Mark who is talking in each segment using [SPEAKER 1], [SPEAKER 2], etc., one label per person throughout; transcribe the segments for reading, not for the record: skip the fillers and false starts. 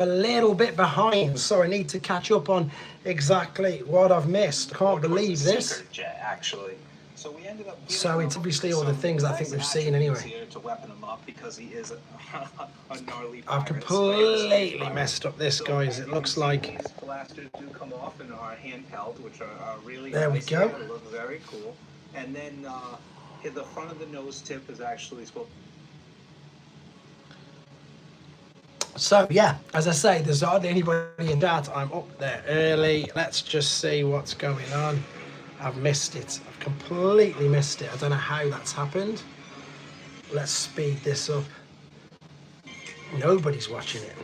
[SPEAKER 1] a little bit behind, so I need to catch up on exactly what I've missed. I can't believe this.
[SPEAKER 2] Actually. So we ended up
[SPEAKER 1] so it's obviously all the things I think we've seen anyway.
[SPEAKER 2] to weapon him up because he is a gnarly
[SPEAKER 1] I've completely messed up this, guys. It looks like...
[SPEAKER 2] These blasters do come off and are handheld, which are really
[SPEAKER 1] there
[SPEAKER 2] nice.
[SPEAKER 1] We go.
[SPEAKER 2] They look very cool. And then the front of the nose tip is actually supposed...
[SPEAKER 1] So yeah, as I say, there's hardly anybody in that. I'm up there early. Let's just see what's going on. I've missed it. I've completely missed it. I don't know how that's happened. Let's speed this up. Nobody's watching it.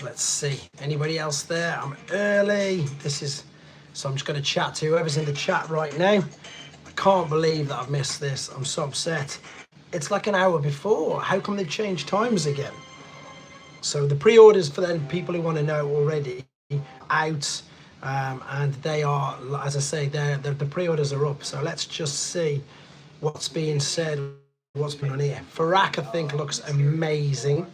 [SPEAKER 1] Let's see. Anybody else there? I'm early. So I'm just going to chat to whoever's in the chat right now. I can't believe that I've missed this. I'm so upset. It's like an hour before. How come they've changed times again? So the pre-orders for then people who want to know already out. And they are, as I say, the pre-orders are up. So let's just see what's being said, what's been on here. Farak, I think, looks amazing.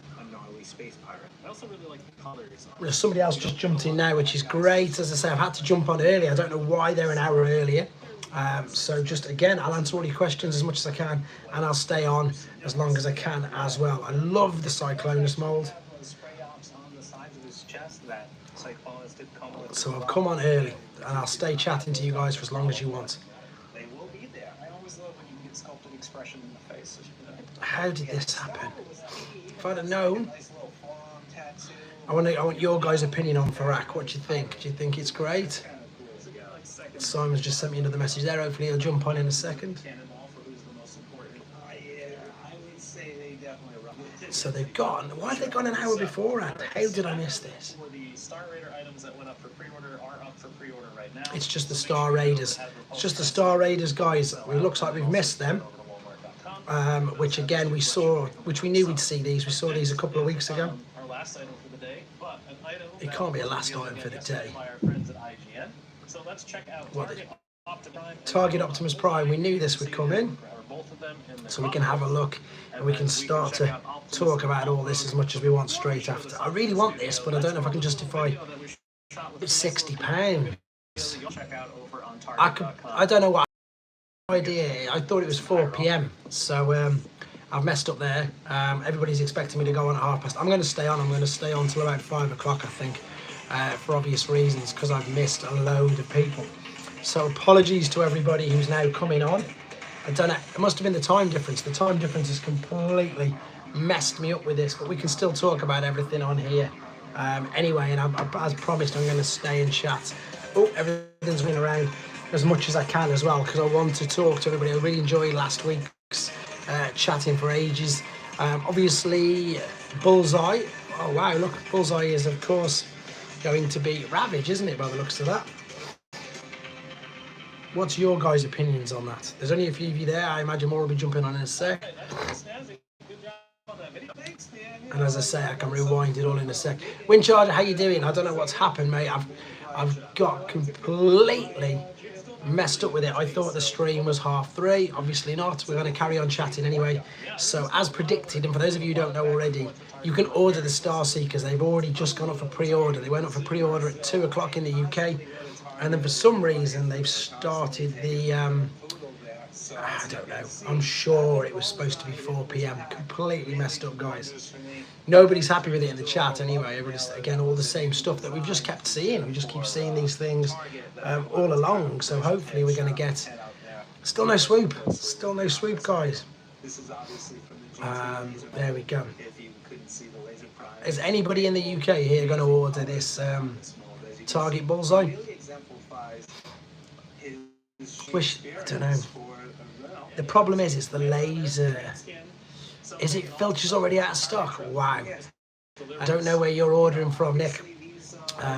[SPEAKER 1] There's somebody else just jumped in now, which is great. As I say, I've had to jump on early. I don't know why they're an hour earlier. So just, again, I'll answer all your questions as much as I can, and I'll stay on as long as I can as well. I love the Cyclonus mold. So I've come on early, and I'll stay chatting to you guys for as long as you want.
[SPEAKER 2] They will be there. I always love when you can get sculpted expression in the face.
[SPEAKER 1] How did this happen? If I'd have known. I want your guys' opinion on Farak. What do you think? Do you think it's great? Simon's just sent me another message there. Hopefully he'll jump on in a second. So they've gone. Why have they gone an hour beforehand? How did I miss this? It's just the Star Raiders. It's just the Star Raiders, guys. It looks like we've missed them. Which again we saw, which we knew we'd see these. We saw these a couple of weeks ago. It can't be a last item for the day. What? Target Optimus Prime. We knew this would come in. So we can have a look and we can start to talk about all this as much as we want straight after. I really want this, but I don't know if I can justify £60. I don't know what idea. I thought it was 4 p.m. So I've messed up there. Everybody's expecting me to go on at past. I'm going to stay on. I'm going to stay on till about 5 o'clock, I think, for obvious reasons, because I've missed a load of people. So apologies to everybody who's now coming on. I don't know, it must have been the time difference. The time difference has completely messed me up with this, but we can still talk about everything on here. Anyway, and as promised, I'm going to stay and chat. Oh, everything's running around as much as I can as well, because I want to talk to everybody. I really enjoyed last week's chatting for ages. Obviously, Bullseye. Oh, wow, look, Bullseye is, of course, going to be Ravage, isn't it, by the looks of that? What's your guys' opinions on that? There's only a few of you there. I imagine more will be jumping on in a sec. And as I say, I can rewind it all in a sec. Windcharger, how you doing? I don't know what's happened, mate. I've got completely messed up with it. I thought the stream was 3:30. Obviously not. We're going to carry on chatting anyway. So as predicted, and for those of you who don't know already, you can order the Star Seekers. They've already just gone up for pre-order. They went up for pre-order at 2 o'clock in the UK. And then for some reason they've started the, I don't know, I'm sure it was supposed to be 4 p.m. Completely messed up, guys. Nobody's happy with it in the chat anyway. Everybody's, again, all the same stuff that we've just kept seeing. We just keep seeing these things all along. So hopefully we're going to get, still no swoop. Still no swoop, guys. There we go. Is anybody in the UK here going to order this Target Bullseye? I don't know. The problem is it's the laser. Is it Filcher's already out of stock? Wow. I don't know where you're ordering from, Nick.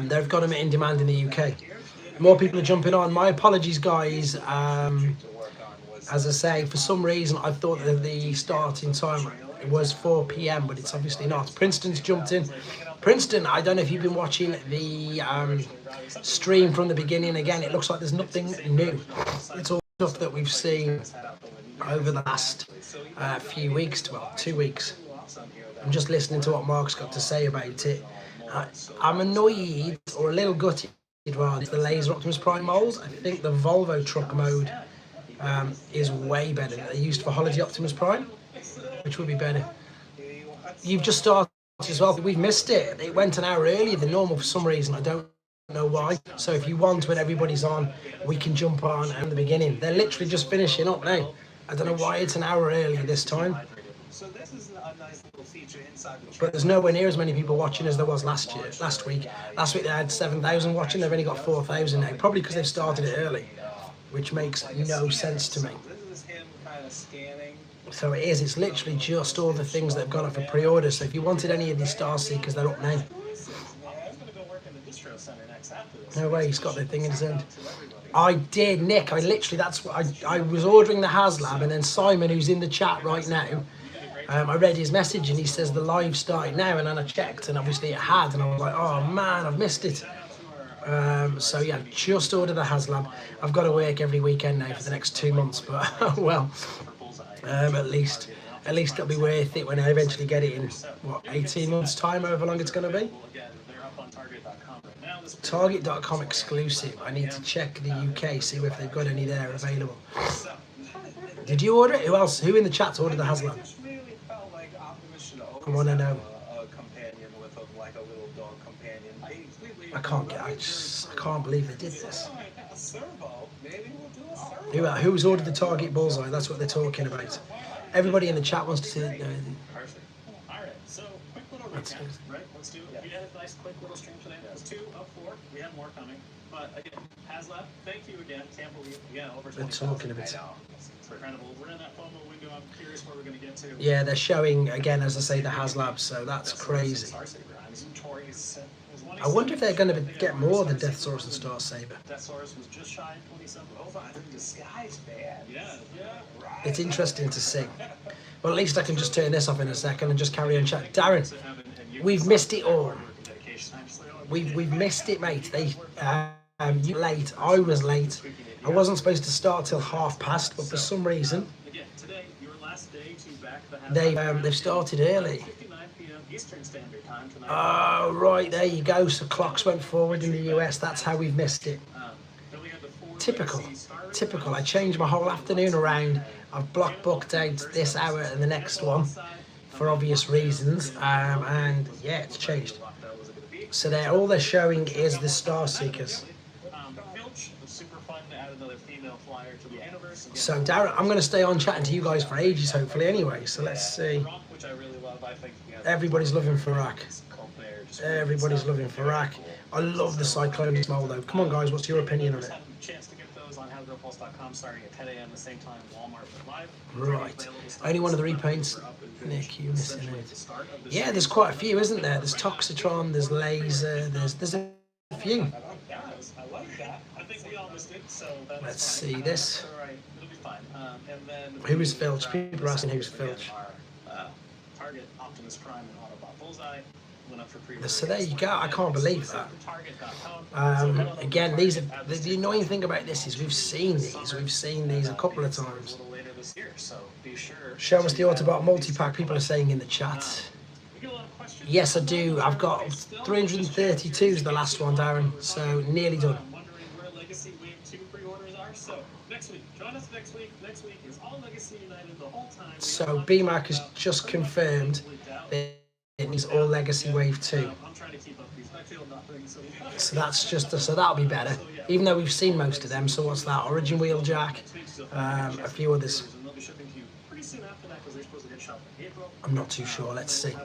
[SPEAKER 1] They've got them in demand in the UK. More people are jumping on. My apologies, guys. As I say, for some reason I thought that the starting time was 4 p.m, but it's obviously not. Princeton's jumped in. Princeton, I don't know if you've been watching the stream from the beginning. Again, it looks like there's nothing new. It's all stuff that we've seen over the last few weeks, well, 2 weeks. I'm just listening to what Mark's got to say about it. I'm annoyed, or a little gutted rather, it's the Laser Optimus Prime molds. I think the Volvo truck mode is way better than they used for Holiday Optimus Prime, which would be better. You've just started as well. We've missed it. It went an hour earlier than normal for some reason. I don't know why. So if you want, when everybody's on, we can jump on at the beginning. They're literally just finishing up now. I don't know why it's an hour earlier this time.
[SPEAKER 2] So this is a nice little feature inside the
[SPEAKER 1] But there's nowhere near as many people watching as there was last week. Last week they had 7,000 watching. They've only got 4,000 now. Probably because they've started it early, which makes no sense to me.
[SPEAKER 2] This is him kind of scanning.
[SPEAKER 1] So it is. It's literally just all the things that have gone up for pre-order. So if you wanted any of these Star Seekers, they're up now. No way, he's got the thing in his hand. I did, Nick. I literally, that's what I was ordering the HasLab, and then Simon, who's in the chat right now, I read his message and he says the live started now, and then I checked and obviously it had, and I was like, oh man, I've missed it. So yeah, just ordered the HasLab. I've got to work every weekend now for the next 2 months, but well, at least it'll be worth it when I eventually get it in, what, 18 months time, however long it's going to be. Target.com exclusive. I need to check the UK, see if they've got any there available. Did you order it? Who else? Who in the chat's ordered the HasLab? I want to know. I can't believe they did this. Who's ordered the Target Bullseye? That's what they're talking about. Everybody in the chat wants to see it.
[SPEAKER 3] Let's do it. We had a nice quick little stream today. That was 2 of 4. We have more coming. But again, HasLab, thank you again. Can't believe, again, over 20.
[SPEAKER 1] They're talking a bit.
[SPEAKER 3] It's incredible. We're in that FOMO window. I'm curious where we're going to get to.
[SPEAKER 1] Yeah, they're showing, again, as I say, the HasLab, so that's crazy. I wonder if they're going to get more than Death Saurus and Star Saber.
[SPEAKER 3] Death Saurus was just shy of 27.
[SPEAKER 2] Disguise, man.
[SPEAKER 3] Yeah.
[SPEAKER 1] It's interesting to see. Well, at least I can just turn this off in a second and just carry on chatting. Darren, we've missed it all. We've missed it, mate. You late. I was late. I wasn't supposed to start till past, but for some reason they've started early. Oh, right, there you go. So clocks went forward in the US. That's how we've missed it. Typical. I changed my whole afternoon around. I've booked out this hour and the next one for obvious reasons, and yeah, it's changed. So all they're showing is the Star Seekers. So Darren, I'm going to stay on chatting to you guys for ages, hopefully, anyway. So let's see. Everybody's loving Farak. Everybody's loving Farak. I love the Cyclonus mold, though. Come on, guys, what's your opinion on it? Starting at 10 a.m. the same time Walmart live. Right. Only one of the repaints. Nick, you missing it. Yeah, there's quite a few, isn't there? There's Toxitron, there's Laser, there's a few. Let's see this. Who is Filch? People are asking who's Filch.
[SPEAKER 3] Target, Optimus Prime, and Autobot Bullseye.
[SPEAKER 1] So there you go. I can't believe that. Again, these are the annoying thing about this is we've seen these a couple of times. Show us the Autobot multi-pack. People are saying in the chat. Yes, I do. I've got 332 is the last one, Darren. So nearly done. So BMAC has just confirmed that it needs all Legacy Wave 2. So that's so that'll be better. Even though we've seen most of them. So what's that? Origin Wheeljack, a few others. I'm not too sure. Let's see.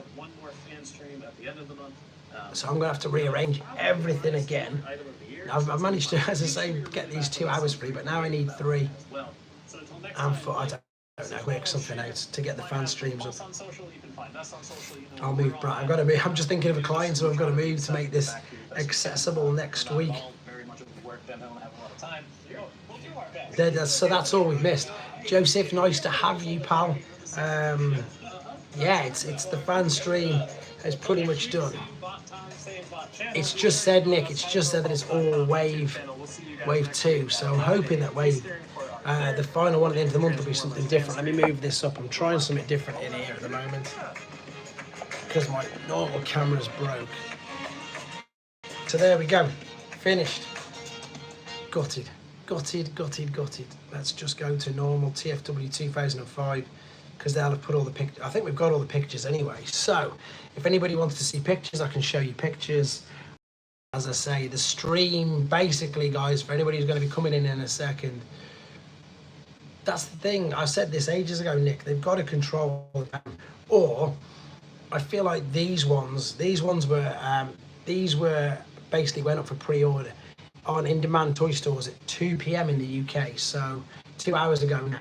[SPEAKER 1] So I'm going to have to rearrange everything again. I've managed to, as I say, get these 2 hours free, but now I need 3. And for, I don't know, work something out to get the fan streams up. I'll move, Brad. I've got to move. I'm just thinking of a client, so I've got to move to make this accessible next week. So that's all we've missed. Joseph, nice to have you, pal. Yeah, it's the fan stream is pretty much done. It's just said, Nick, it's just said that it's all wave 2. So I'm hoping that the final one at the end of the month will be something different. Let me move this up. I'm trying something different in here at the moment. because my normal camera's broke. So there we go, finished. Gutted. Let's just go to normal TFW 2005 because they'll have put all the pictures. I think we've got all the pictures anyway. So if anybody wants to see pictures, I can show you pictures. As I say, the stream, basically, guys, for anybody who's going to be coming in a second, that's the thing. I said this ages ago, Nick. They've got to control them. Or I feel like these ones were basically went up for pre-order on in-demand toy stores at 2 p.m. in the UK, so 2 hours ago now.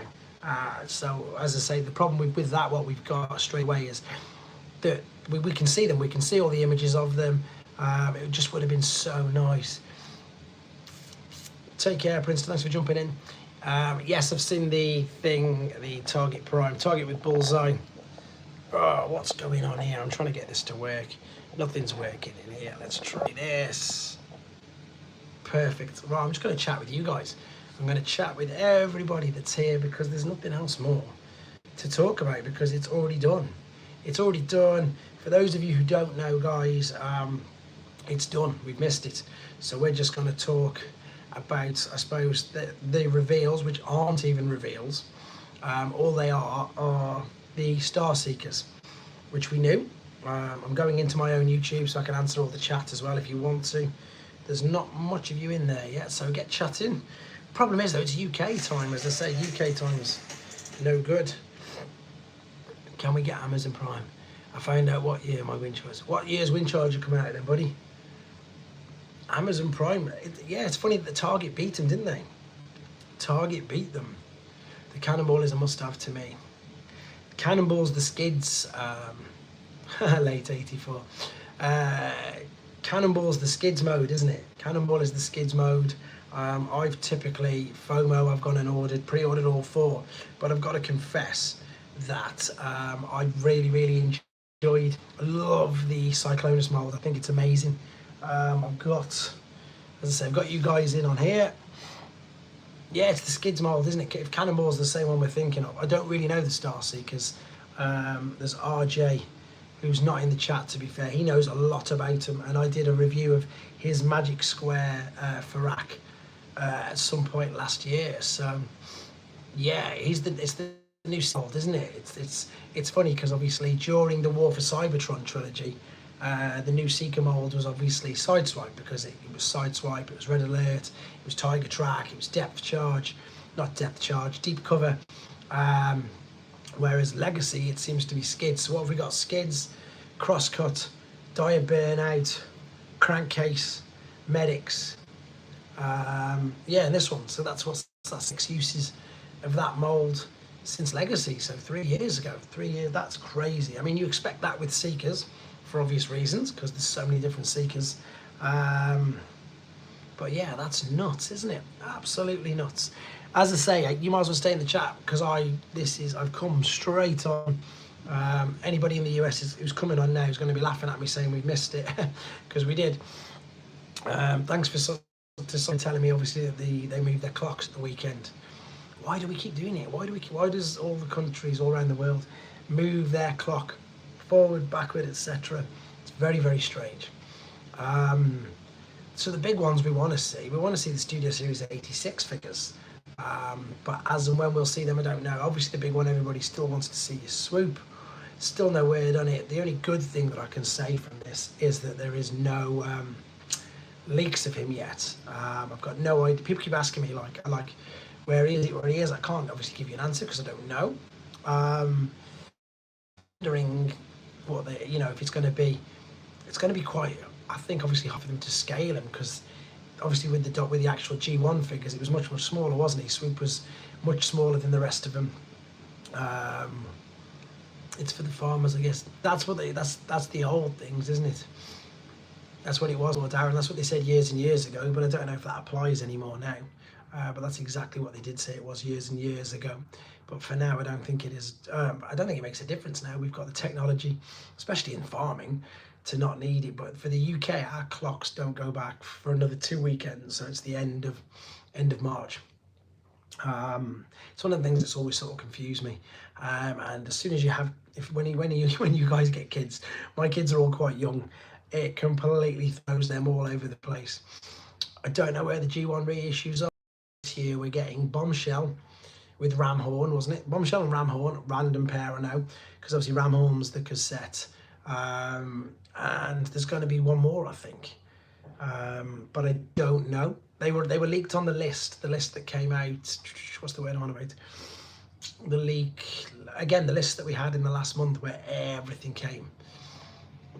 [SPEAKER 1] So as I say, the problem with that, what we've got straight away is that we can see them, we can see all the images of them. It just would have been so nice. Take care, Princeton, thanks for jumping in. Yes, I've seen the thing, the Target Prime, Target with Bullseye. Oh, what's going on here? I'm trying to get this to work. Nothing's working in here. Let's try this. Perfect. Right, I'm just going to chat with you guys. I'm going to chat with everybody that's here because there's nothing else more to talk about because it's already done. It's already done. For those of you who don't know, guys, it's done. We've missed it. So we're just going to talk about, I suppose, the reveals, which aren't even reveals. All they are the Star Seekers, which we knew. I'm going into my own YouTube so I can answer all the chat as well if you want to. There's not much of you in there yet, so get chatting. Problem is though, it's UK time, as I say, UK time's no good. Can we get Amazon Prime? I found out what year my wind charger. What year's wind charger come out then, buddy? Amazon Prime. Yeah, it's funny that the Target beat them, didn't they? Target beat them. The Cannonball is a must-have to me. Cannonball's the skids. Late 84. Cannonball's the skids mode, isn't it? Cannonball is the skids mode. I've typically, FOMO, I've gone and pre-ordered all 4, but I've got to confess that I really enjoyed. I love the Cyclonus mold. I think it's amazing. I've got, as I say, I've got you guys in on here. Yeah, it's the skids mold, isn't it? If Cannonball's the same one we're thinking of. I don't really know the Star Seekers. There's RJ, who's not in the chat, to be fair. He knows a lot about them, and I did a review of his Magic Square Farak at some point last year. So yeah, it's the new mold, isn't it? It's funny because obviously during the War for Cybertron trilogy, the new Seeker mold was obviously Sideswipe because it was Sideswipe, it was Red Alert, it was Tiger Track, it was Depth Charge, not Depth Charge, Deep Cover. Whereas Legacy, it seems to be skids. So what have we got? Skids, Crosscut, Dire Burnout, Crankcase, Medics. Yeah, and this one. So that's 6 uses of that mold since Legacy. So 3 years ago. 3 years. That's crazy. I mean, you expect that with Seekers for obvious reasons because there's so many different Seekers. But yeah, that's nuts, isn't it? Absolutely nuts. As I say, you might as well stay in the chat because I've come straight on. Anybody in the US who's coming on now is going to be laughing at me saying we've missed it because we did. Thanks for someone telling me obviously that they moved their clocks at the weekend. Why do we keep doing it? Why does all the countries all around the world move their clock forward, backward, etc.? It's very strange. So the big ones we want to see the Studio Series 86 figures. But as and when we'll see them, I don't know. Obviously, the big one everybody still wants to see is Swoop. Still no word on it. The only good thing that I can say from this is that there is no leaks of him yet. I've got no idea. People keep asking me like where he is. I can't obviously give you an answer because I don't know. Wondering what if it's going to be quite. I think obviously hard for them to scale him because. Obviously, with the actual G1 figures, it was much smaller, wasn't he? Swoop was much smaller than the rest of them. It's for the farmers, I guess. That's the old things, isn't it? That's what it was, Lord Darren. That's what they said years and years ago. But I don't know if that applies anymore now. But that's exactly what they did say it was years and years ago. But for now, I don't think it is. I don't think it makes a difference now. We've got the technology, especially in farming, to not need it. But for the UK, our clocks don't go back for another 2 weekends, so it's the end of March. It's one of the things that's always sort of confused me. And as soon as you have, when you guys get kids, my kids are all quite young, it completely throws them all over the place. I don't know where the G1 reissues are. This year we're getting Bombshell with Ramhorn, wasn't it? Bombshell and Ramhorn, random pair, I know, because obviously Ramhorn's the cassette. And there's going to be one more, I think. But I don't know. They were leaked on the list that came out. What's the word I'm on about? The leak again, the list that we had in the last month where everything came.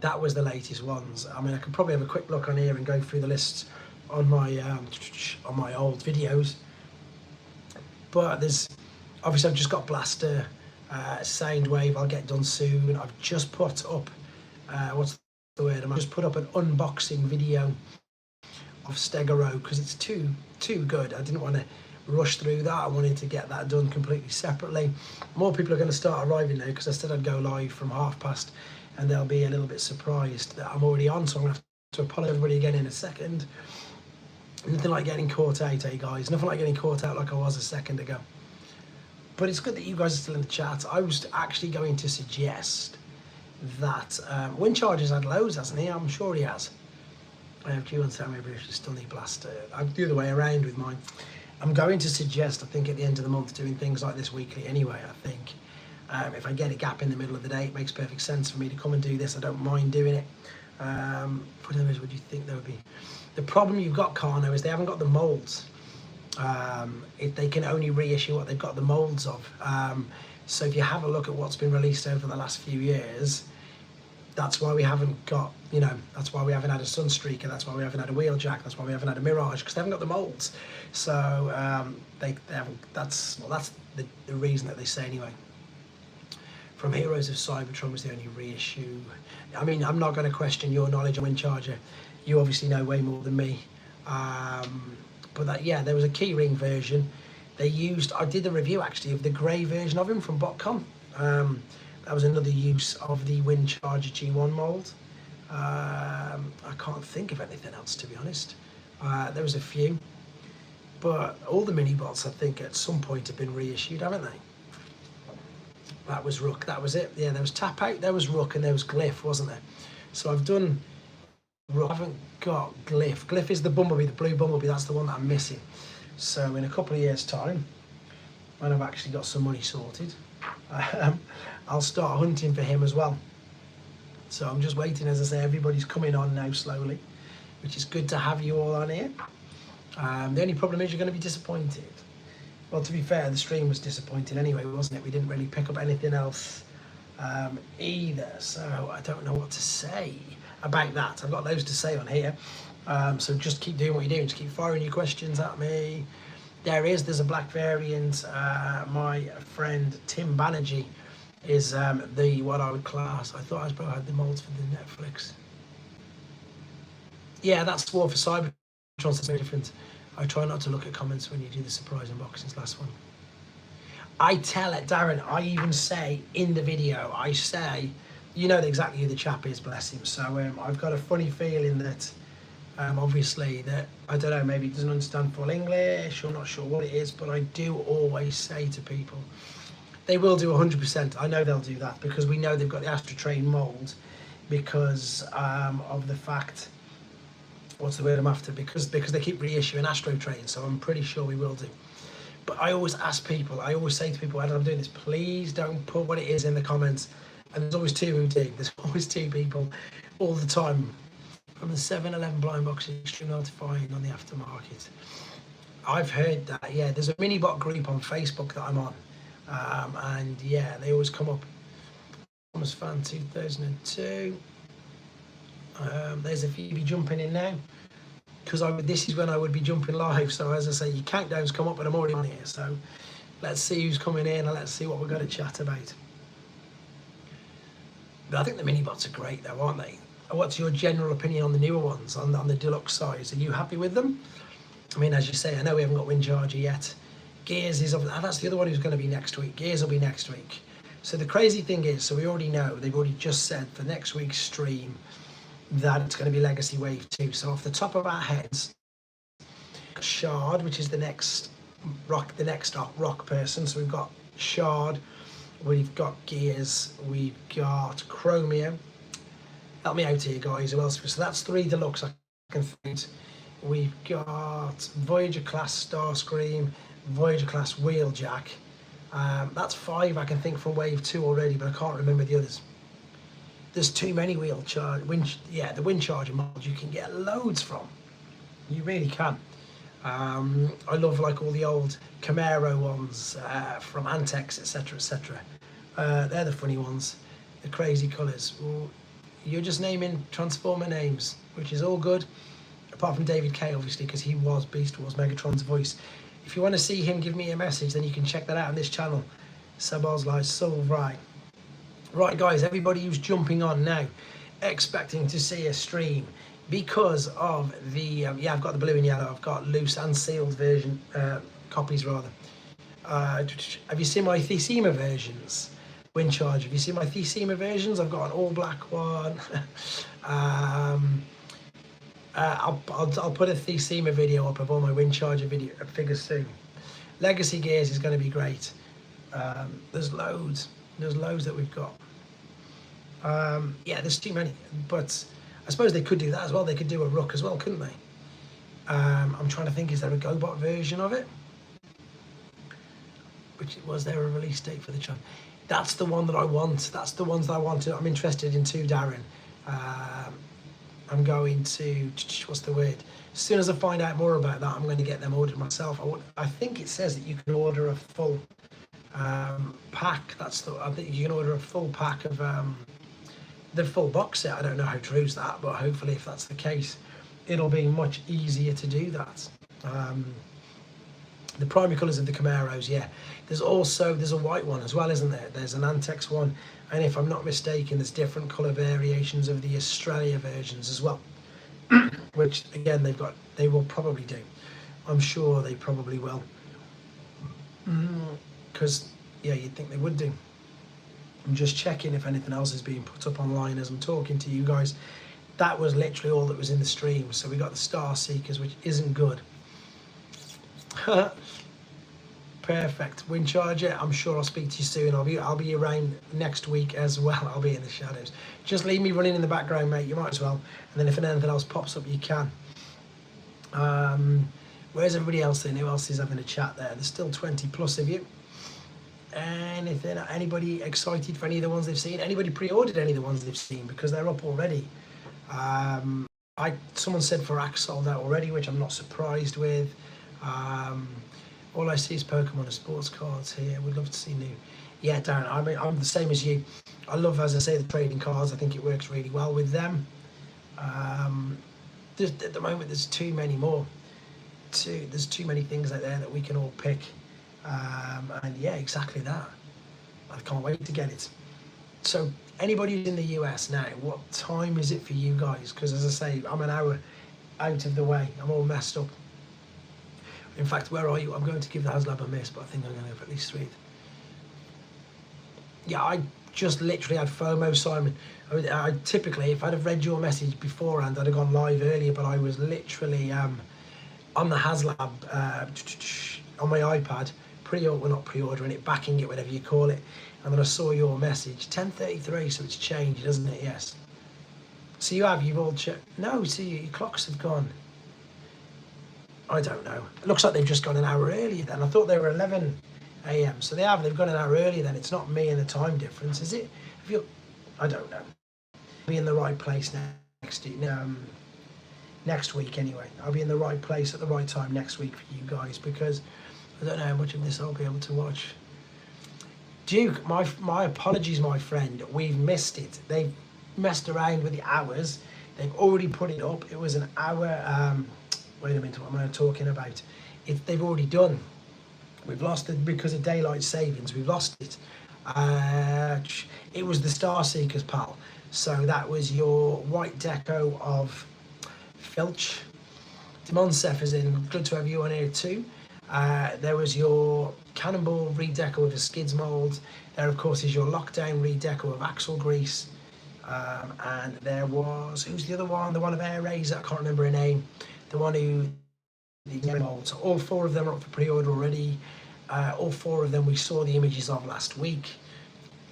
[SPEAKER 1] That was the latest ones. I mean, I could probably have a quick look on here and go through the lists on my old videos. But there's obviously I've just got Blaster, Soundwave. I'll get done soon. I've just put up what's the word? I just put up an unboxing video of Stegaro because it's too good. I didn't want to rush through that. I wanted to get that done completely separately. More people are going to start arriving now because I said I'd go live from past, and they'll be a little bit surprised that I'm already on. So I'm going to have to apologise everybody again in a second. Nothing like getting caught out, eh guys? Nothing like getting caught out like I was a second ago. But it's good that you guys are still in the chat. I was actually going to suggest that Windcharger's had loads, hasn't he? I'm sure he has. I have G1 Soundwave British still need Blaster. I'm the other way around with mine. I'm going to suggest, I think at the end of the month, doing things like this weekly anyway. I think if I get a gap in the middle of the day, it makes perfect sense for me to come and do this. I don't mind doing it. What do you think there would be? The problem you've got, Carno, is they haven't got the molds. They can only reissue what they've got the molds of. So if you have a look at what's been released over the last few years, that's why we haven't got, that's why we haven't had a Sunstreaker, that's why we haven't had a Wheeljack, that's why we haven't had a Mirage, because they haven't got the molds. So they haven't, that's the reason that they say anyway. From Heroes of Cybertron was the only reissue. I mean, I'm not going to question your knowledge on Windcharger. You obviously know way more than me. But that, yeah, there was a keyring version. They used, I did a review actually of the grey version of him from Botcom. That was another use of the Windcharger G1 mould. I can't think of anything else, to be honest. There was a few. But all the mini-bots, I think, at some point have been reissued, haven't they? That was Rook, that was it. Yeah, there was Tap Out, there was Rook, and there was Glyph, wasn't there? So I've done Rook. I haven't got Glyph. Glyph is the Bumblebee, the blue Bumblebee. That's the one that I'm missing. So in a couple of years' time, when I've actually got some money sorted, I'll start hunting for him as well. So I'm just waiting, as I say, everybody's coming on now slowly, which is good to have you all on here. The only problem is you're going to be disappointed. Well, to be fair, the stream was disappointing anyway, wasn't it? We didn't really pick up anything else either, so I don't know what to say about that. I've got loads to say on here, so just keep doing what you're doing. Just keep firing your questions at me. There's a black variant. My friend Tim Banerjee is the what I would class. I thought Hasbro had the molds for the Netflix. Yeah, that's War for Cybertron. It's very different. I try not to look at comments when you do the surprise unboxings. Last one. I tell it, Darren. I even say in the video, I say, you know exactly who the chap is, bless him. So I've got a funny feeling that obviously that, I don't know, maybe he doesn't understand full English, or not sure what it is, but I do always say to people, they will do 100%. I know they'll do that because we know they've got the Astrotrain mould because of the fact, what's the word I'm after? Because they keep reissuing Astrotrain, so I'm pretty sure we will do. But I always ask people, I always say to people, as I'm doing this, please don't put what it is in the comments. And there's always two who do. There's always two people all the time. From the 7-Eleven blind box, extremely hard to find on the aftermarket. I've heard that, yeah. There's a mini-bot group on Facebook that I'm on. And yeah, they always come up. Thomas Fan 2002. There's a Phoebe jumping in now. Because this is when I would be jumping live. So as I say, your countdowns come up, but I'm already on here. So let's see who's coming in and let's see what we're going to chat about. But I think the mini-bots are great though, aren't they? What's your general opinion on the newer ones, on the deluxe size? Are you happy with them? I mean, as you say, I know we haven't got Windcharger yet. Gears is, that's the other one who's going to be next week. Gears will be next week. So the crazy thing is, so we already know, they've already just said for next week's stream that it's going to be Legacy Wave 2. So off the top of our heads, Shard, which is the next rock, the next stop, rock person. So we've got Shard, we've got Gears, we've got Chromio. Help me out here, guys. Who else? So that's 3 deluxe I can find. We've got Voyager class Starscream, Voyager class Wheeljack. That's 5 I can think from Wave 2 already, but I can't remember the others. There's too many the wind charger mods you can get loads from. You really can. I love like all the old Camaro ones from Antex, etc, etc. They're the funny ones, the crazy colours. Well, you're just naming Transformer names, which is all good, apart from David K, obviously, because he was Beast Wars Megatron's voice. If you want to see him give me a message, then you can check that out on this channel. Sabos like so right. Right, guys, everybody who's jumping on now, expecting to see a stream because of the yeah, I've got the blue and yellow. I've got loose and sealed version copies rather. Have you seen my Thesema versions? Wind Charge. Have you seen my Thesema versions? I've got an all black one. I'll put a Thesema video up of all my Wind Charger figures soon. Legacy Gears is going to be great. There's loads that we've got. Yeah, there's too many, but I suppose they could do that as well. They could do a Rook as well, couldn't they? I'm trying to think, is there a GoBot version of it? Was there a release date for the channel? That's the one that I want. That's the ones that I want. I'm interested in too, Darren. I'm going to, what's the word? As soon as I find out more about that, I'm going to get them ordered myself. I think it says that you can order a full pack. I think you can order a full pack of the full box set. I don't know how true is that, but hopefully if that's the case, it'll be much easier to do that. The primary colours of the Camaros, yeah. There's a white one as well, isn't there? There's an Antex one, and if I'm not mistaken, there's different colour variations of the Australia versions as well, which again they will probably do. I'm sure they probably will, because yeah, you'd think they would do. I'm just checking if anything else is being put up online as I'm talking to you guys. That was literally all that was in the stream. So we got the Star Seekers, which isn't good. Perfect. Wind Charger, I'm sure I'll speak to you soon. I'll be around next week as well. I'll be in the shadows. Just leave me running in the background, mate. You might as well. And then if anything else pops up, you can. Where's everybody else then? Who else is having a chat there? There's still 20 plus of you. Anybody excited for any of the ones they've seen? Anybody pre-ordered any of the ones they've seen? Because they're up already. Someone said Verac sold out already, which I'm not surprised with. All I see is Pokemon and sports cards here. We'd love to see new. Yeah, Darren, I'm the same as you. I love, as I say, the trading cards. I think it works really well with them. At the moment, there's too many more. There's too many things out there that we can all pick. And yeah, exactly that. I can't wait to get it. So anybody who's in the US now, what time is it for you guys? Because as I say, I'm an hour out of the way. I'm all messed up. In fact, where are you? I'm going to give the HasLab a miss, but I think I'm going to have at least 3. Yeah, I just literally had FOMO, Simon. I typically, if I'd have read your message beforehand, I'd have gone live earlier, but I was literally on the HasLab on my iPad, not pre-ordering it, backing it, whatever you call it, and then I saw your message, 10:33, so it's changed, doesn't it? Yes. So you've all checked. No, see, your clocks have gone. I don't know. It looks like they've just gone an hour earlier then. I thought they were 11 a.m. So they've gone an hour earlier then. It's not me and the time difference, is it? I don't know. I'll be in the right place next week anyway. I'll be in the right place at the right time next week for you guys, because I don't know how much of this I'll be able to watch. Duke, my apologies, my friend. We've missed it. They've messed around with the hours. They've already put it up. It was an hour. Wait a minute, what am I talking about? They've already done. We've lost it because of daylight savings. We've lost it. It was the Star Seekers, pal. So that was your white deco of Filch. Demonsef is in. Good to have you on here too. There was your Cannonball redeco of a Skids mould. There, of course, is your Lockdown redeco of Axle Grease. And there was, who's the other one? The one of Air Razor, I can't remember her name. The one who mold. So all 4 of them are up for pre-order already. All 4 of them we saw the images of last week.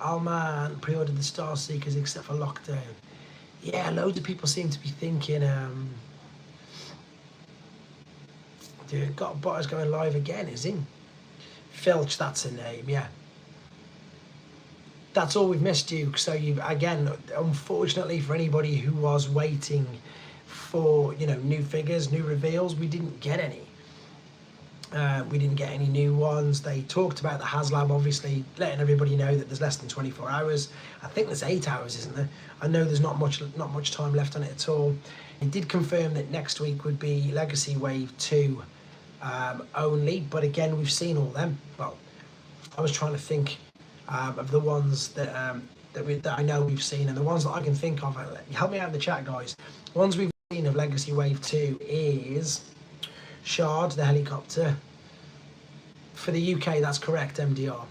[SPEAKER 1] Oh man, pre-ordered the Star Seekers except for Lockdown. Yeah, loads of people seem to be thinking, dude, got Botter's going live again, is he? Filch, that's a name, yeah. That's all we've missed, Duke. So you again, unfortunately for anybody who was waiting for, you know, new figures, new reveals, we didn't get any. We didn't get any new ones. They talked about the HasLab, obviously letting everybody know that there's less than 24 hours. I think there's 8 hours, isn't there? I know there's not much time left on it at all. It did confirm that next week would be Legacy Wave 2 only, but again, we've seen all them. Well, I was trying to think of the ones that I know we've seen, and the ones that I can think of. Help me out in the chat, guys. The ones we've seen of Legacy Wave 2 is Shard, the helicopter. For the UK, that's correct, MDR.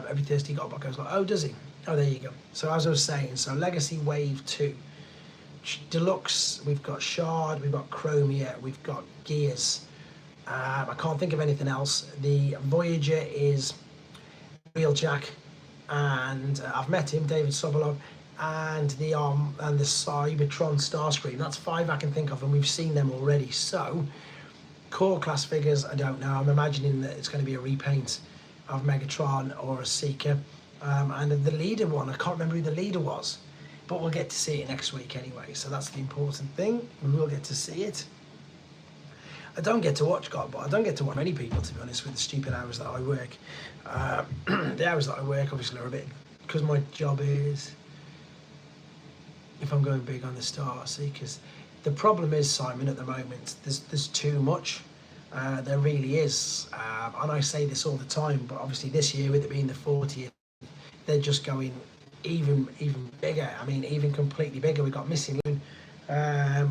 [SPEAKER 1] Every Thursday got a goes like, oh, does he? Oh, there you go. So as I was saying, so Legacy Wave 2. Deluxe, we've got Shard, we've got Chromia, we've got Gears. I can't think of anything else. The Voyager is Wheeljack, and I've met him, David Sobolov, and the Cybertron Starscream. That's 5 I can think of, and we've seen them already. So core class figures, I don't know. I'm imagining that it's going to be a repaint of Megatron or a Seeker, and the leader one, I can't remember who the leader was, but we'll get to see it next week anyway. So that's the important thing. We will get to see it. I don't get to watch God, but I don't get to watch many people, to be honest, with the stupid hours that I work. The hours that I work obviously are a bit, because my job is, if I'm going big on the Star Seekers, the problem is, Simon, at the moment, there's too much. There really is. And I say this all the time, but obviously this year, with it being the 40th, they're just going even bigger. I mean, even completely bigger. We've got Missing Loon,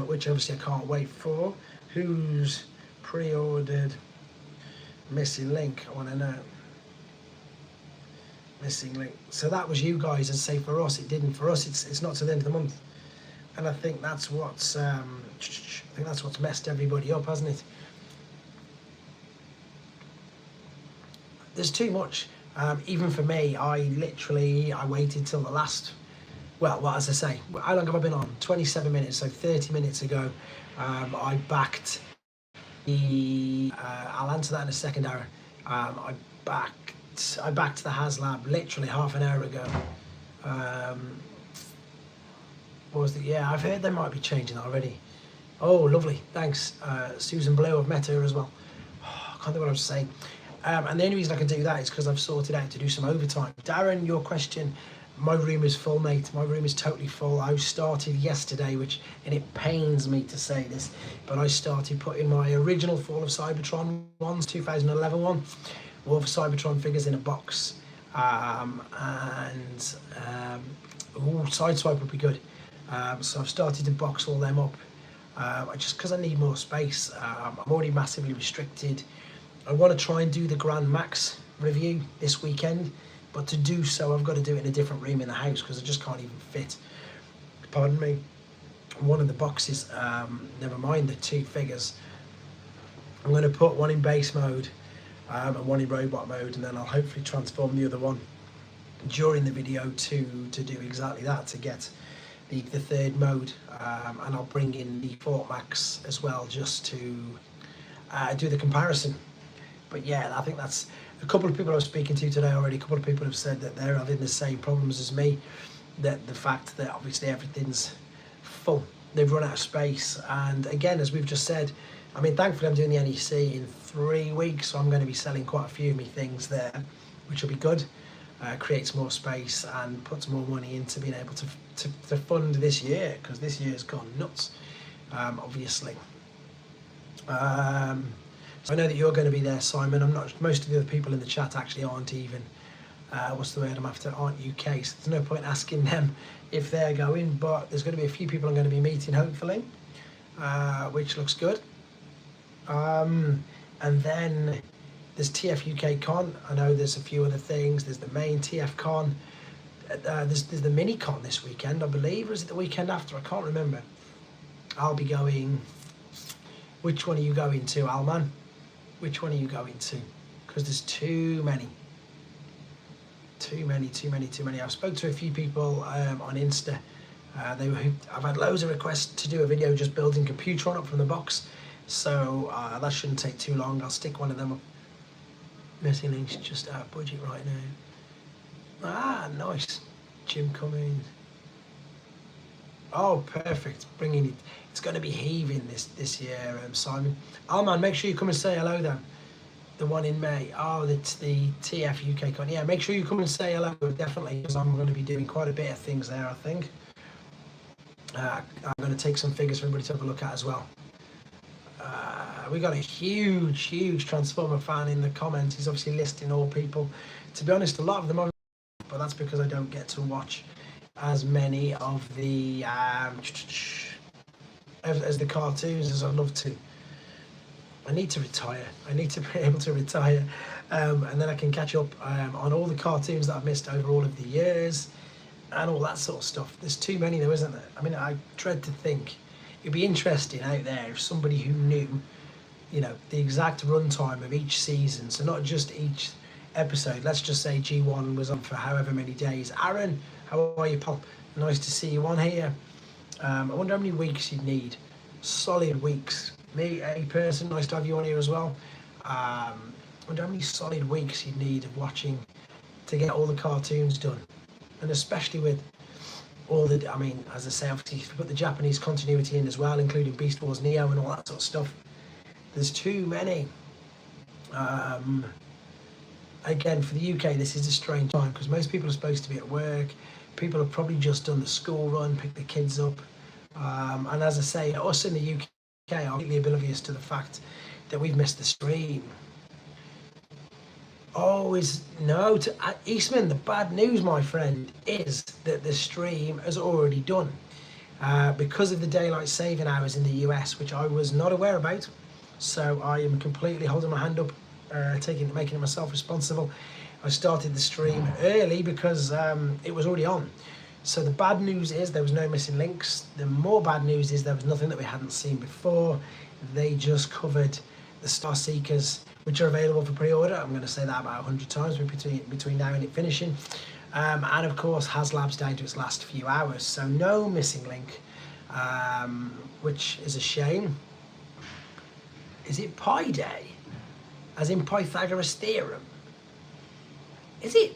[SPEAKER 1] which obviously I can't wait for. Who's pre-ordered Missing Link? I want to know. Missing Link. So that was you guys, and say for us, it didn't. For us, it's not to the end of the month, and I think that's what's messed everybody up, hasn't it? There's too much. Even for me, I waited till the last. Well, as I say, how long have I been on? 27 minutes. So 30 minutes ago, I backed the. I'll answer that in a second, Aaron. I backed the HasLab literally half an hour ago. What was it? Yeah, I've heard they might be changing that already. Oh, lovely. Thanks, Susan Blue. I've met her as well. Oh, I can't think what I was saying. And the only reason I can do that is because I've sorted out to do some overtime. Darren, your question. My room is full, mate. My room is totally full. I started yesterday, and it pains me to say this, but I started putting my original Fall of Cybertron ones, 2011 one, all the Cybertron figures in a box. Sideswipe would be good. So I've started to box all them up, just because I need more space. I'm already massively restricted. I want to try and do the Grand Max review this weekend, but to do so, I've got to do it in a different room in the house because I just can't even fit, pardon me, one of the boxes. Never mind the 2 figures. I'm going to put one in base mode and one in robot mode, and then I'll hopefully transform the other one during the video to do exactly that, to get the 3rd mode, and I'll bring in the Fort Max as well, just to do the comparison. But yeah, I think that's a couple of people I was speaking to today already. A couple of people have said that they're having the same problems as me, that the fact that obviously everything's full, they've run out of space. And again, as we've just said, I mean, thankfully I'm doing the NEC in 3 weeks, so I'm going to be selling quite a few of my things there, which will be good. Creates more space and puts more money into being able to fund this year, because this year's gone nuts, obviously. So I know that you're going to be there, Simon. I'm not. Most of the other people in the chat actually aren't even. What's the word I'm after? Aren't UK. So there's no point asking them if they're going. But there's going to be a few people I'm going to be meeting, hopefully, which looks good. And then there's TF UK Con. I know there's a few other things. There's the main TF Con. There's the mini con this weekend, I believe. Or is it the weekend after? I can't remember. I'll be going. Which one are you going to, Alman? Which one are you going to? Because there's too many. Too many. I've spoke to a few people on Insta. I've had loads of requests to do a video just building Computron up from the box. So that shouldn't take too long. I'll stick one of them up. Missing links just out of budget right now. Ah, nice. Jim Cummings. Oh, perfect. Bringing it. It's going to be heaving this year, Simon. Oh man, make sure you come and say hello though. The one in May. Oh, it's the TF UK con. Yeah, make sure you come and say hello, definitely, because I'm going to be doing quite a bit of things there, I think. I'm going to take some figures for everybody to have a look at as well. We got a huge Transformer fan in the comments. He's obviously listing all people. To be honest, a lot of them are, but that's because I don't get to watch as many of the as the cartoons as I'd love to. I need to retire. I need to be able to retire, and then I can catch up on all the cartoons that I've missed over all of the years and all that sort of stuff. There's too many though, isn't there? I mean, I dread to think. It'd be interesting out there if somebody who knew, you know, the exact runtime of each season, so not just each episode. Let's just say G1 was on for however many days. Aaron, how are you, pal? Nice to see you on here. I wonder how many weeks you'd need. Solid weeks. Me, a person, nice to have you on here as well. I wonder how many solid weeks you'd need of watching to get all the cartoons done. And especially with all the, I mean, as I say, obviously if you put the Japanese continuity in as well, including Beast Wars Neo and all that sort of stuff, there's too many. Again, for the UK, this is a strange time because most people are supposed to be at work. People have probably just done the school run, picked the kids up. And as I say, us in the UK are completely oblivious to the fact that we've missed the stream. Oh, Eastman, the bad news, my friend, is that the stream has already done. Because of the daylight saving hours in the US, which I was not aware about. So I am completely holding my hand up, making myself responsible. I started the stream early because it was already on. So the bad news is there was no missing links. The more bad news is there was nothing that we hadn't seen before. They just covered the Star Seekers, which are available for pre-order. I'm going to say that about 100 times between now and it finishing. And of course, HasLab's down to its last few hours. So no missing link, which is a shame. Is it Pi Day? As in Pythagoras Theorem? Is it?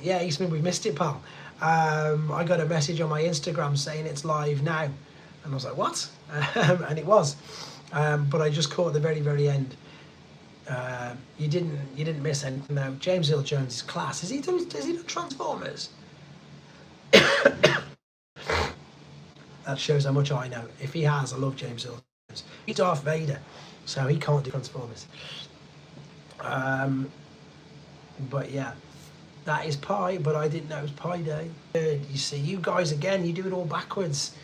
[SPEAKER 1] Yeah, Eastman, we missed it, pal. I got a message on my Instagram saying it's live now. And I was like, what? And it was. But I just caught the very end. You didn't miss anything though. James Earl Jones is class. Has he done Transformers? That shows how much I know. If he has, I love James Earl Jones. He's Darth Vader, so he can't do Transformers. But yeah, that is Pi, but I didn't know it was Pi Day. You see, you guys again, you do it all backwards.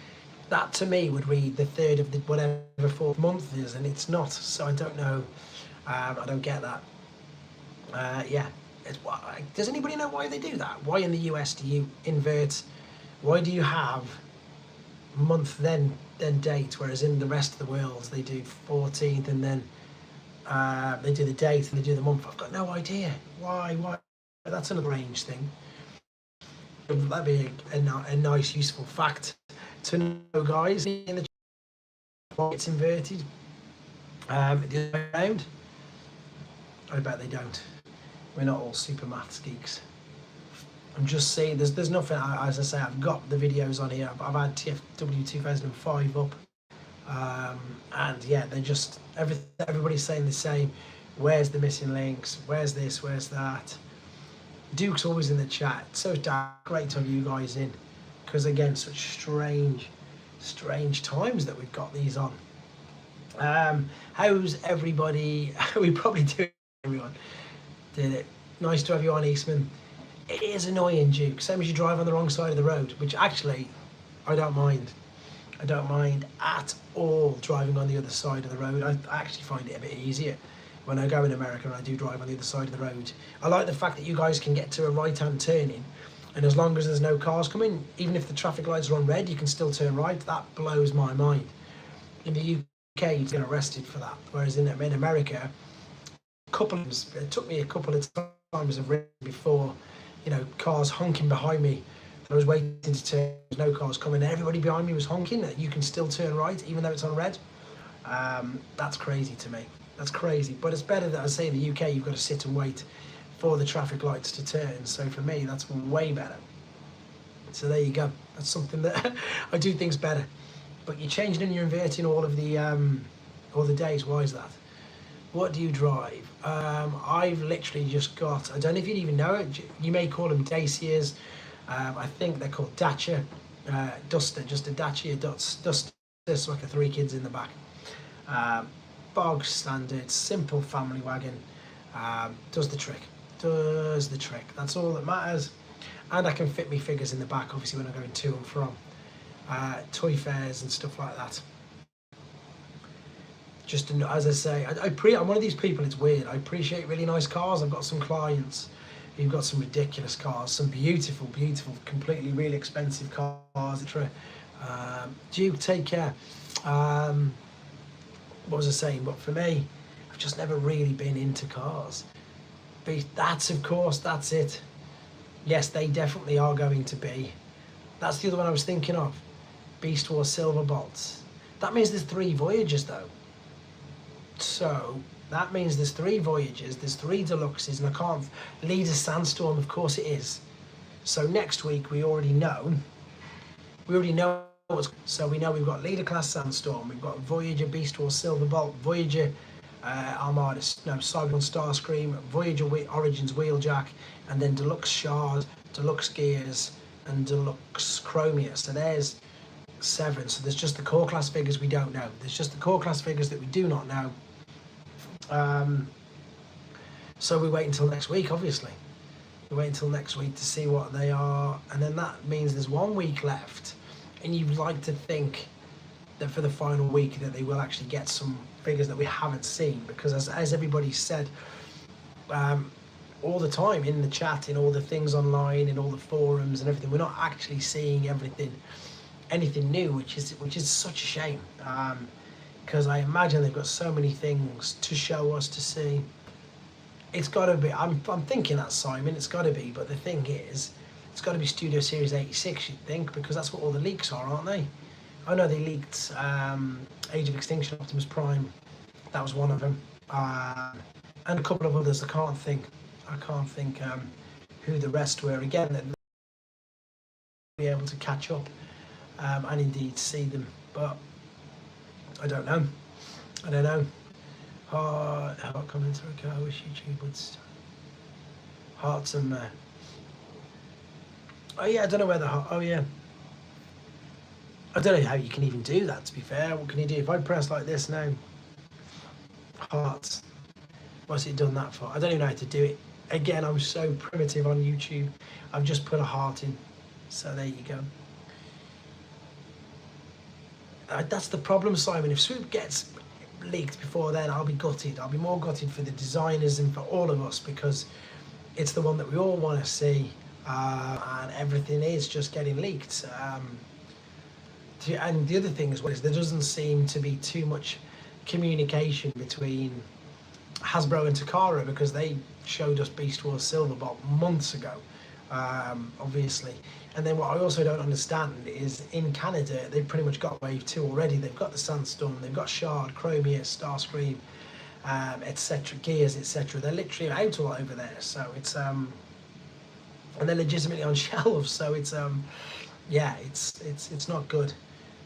[SPEAKER 1] That to me would read the third of the whatever fourth month is, and it's not, so I don't know. I don't get that. Yeah, does anybody know why they do that? Why in the US do you invert? Why do you have month then date, whereas in the rest of the world they do 14th and then they do the date and they do the month? I've got no idea why. That's another range thing. That'd be a nice, useful fact to know, guys. In the why it's inverted the other way around. I bet they don't. We're not all super maths geeks. I'm just saying, there's nothing. As I say, I've got the videos on here. I've had TFW 2005 up, and yeah, they're just everybody's saying the same. Where's the missing links? Where's this? Where's that? Duke's always in the chat. So great to have you guys in, because again, such strange times that we've got these on. How's everybody? We probably do. Everyone did it. Nice to have you on, Eastman. It is annoying, Duke. Same as you drive on the wrong side of the road, which actually I don't mind. I don't mind at all driving on the other side of the road. I actually find it a bit easier when I go in America and I do drive on the other side of the road. I like the fact that you guys can get to a right-hand turning, and as long as there's no cars coming, even if the traffic lights are on red, you can still turn right. That blows my mind. In the you get arrested for that. Whereas in America, it took me a couple of times of before, you know, cars honking behind me. I was waiting to turn, no cars coming. Everybody behind me was honking that you can still turn right even though it's on red. That's crazy to me. That's crazy. But it's better that, I say, in the UK you've got to sit and wait for the traffic lights to turn. So for me, that's way better. So there you go. That's something that I do think's better. But you're changing and you're inverting all the days. Why is that? What do you drive? I've literally just got, I don't know if you'd even know it, you may call them Dacias. I think they're called Dacia, Duster, just a Dacia Duster, so like a 3 kids in the back. Bog standard, simple family wagon, does the trick, that's all that matters. And I can fit me figures in the back, obviously, when I'm going to and from toy fairs and stuff like that. Just as I say, I'm one of these people, it's weird, I appreciate really nice cars. I've got some clients who've got some ridiculous cars, some beautiful, completely really expensive cars, etc. Duke, take care. What was I saying? But for me, I've just never really been into cars. That's it. Yes, they definitely are going to be. That's the other one I was thinking of. Beast Wars Silver Bolts. That means there's 3 Voyagers though. So that means there's 3 Voyagers, there's 3 Deluxes, and I can't lead a Sandstorm, of course it is. So next week we already know what's, so we know we've got Leader Class Sandstorm, we've got Voyager Beast Wars Silver Bolt, Voyager Armada, no, Cybertron Starscream, Voyager Origins Wheeljack, and then Deluxe Shard, Deluxe Gears, and Deluxe Chromia. So there's 7. So there's just the core class figures we don't know. There's just the core class figures that we do not know. So we wait until next week, obviously. We wait until next week to see what they are, and then that means there's 1 week left, and you'd like to think that for the final week that they will actually get some figures that we haven't seen, because as everybody said all the time in the chat, in all the things online, in all the forums and everything, we're not actually seeing anything new, which is such a shame, because I imagine they've got so many things to show us, to see. It's got to be, I'm thinking that, Simon, it's got to be, but the thing is, it's got to be Studio Series 86, you'd think, because that's what all the leaks are, aren't they? I know they leaked Age of Extinction, Optimus Prime, that was one of them, and a couple of others. I can't think who the rest were. Again, that be able to catch up and indeed see them, but I don't know. Heart comments, okay, I wish YouTube would hearts and oh yeah, I don't know where the heart, oh yeah, I don't know how you can even do that, to be fair. What can you do? If I press like this now, hearts, what's it done that for? I don't even know how to do it. Again, I'm so primitive on YouTube. I've just put a heart in, so there you go. That's the problem, Simon. If Swoop gets leaked before then, I'll be gutted. I'll be more gutted for the designers and for all of us, because it's the one that we all want to see, and everything is just getting leaked. And the other thing as well is there doesn't seem to be too much communication between Hasbro and Takara, because they showed us Beast Wars Silver Bolt months ago, obviously. And then what I also don't understand is in Canada, they've pretty much got Wave 2 already. They've got the Sandstorm, they've got Shard, Chromia, Starscream, etc., Gears, etc. They're literally out all over there. So it's and they're legitimately on shelves. So it's yeah, it's not good.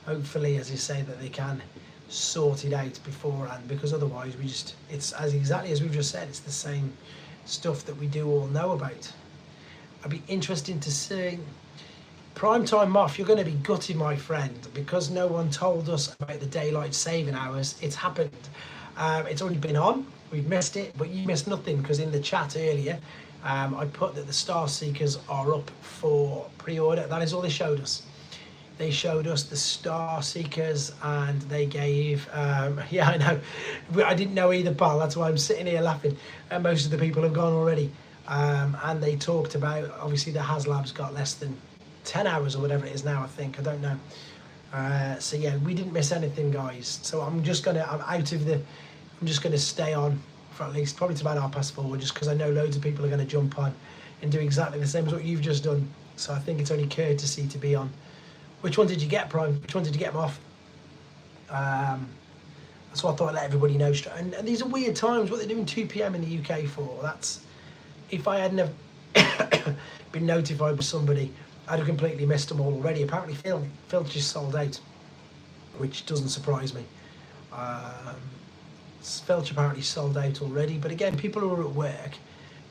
[SPEAKER 1] Hopefully, as you say, that they can sort it out beforehand, because otherwise it's exactly as we've just said, it's the same stuff that we do all know about. I'd be interested to see. Primetime Moth, you're going to be gutted, my friend, because no one told us about the daylight saving hours. It's happened. It's already been on. We've missed it, but you missed nothing, because in the chat earlier, I put that the Star Seekers are up for pre-order. That is all they showed us. They showed us the Star Seekers, and they gave, yeah, I know, I didn't know either, pal, that's why I'm sitting here laughing, and most of the people have gone already. And they talked about, obviously the HasLab's got less than 10 hours or whatever it is now, I think, I don't know. So yeah, we didn't miss anything, guys. So I'm just gonna stay on for at least probably to about 4:30, just because I know loads of people are going to jump on and do exactly the same as what you've just done. So I think it's only courtesy to be on. Which one did you get, Prime? Which one did you get them off? So I thought I'd let everybody know. And these are weird times. What they're doing 2 p.m. in the UK for? That's, if I hadn't have been notified by somebody, I'd have completely missed them all already. Apparently, Filch is sold out, which doesn't surprise me. Filch apparently sold out already. But again, people who are at work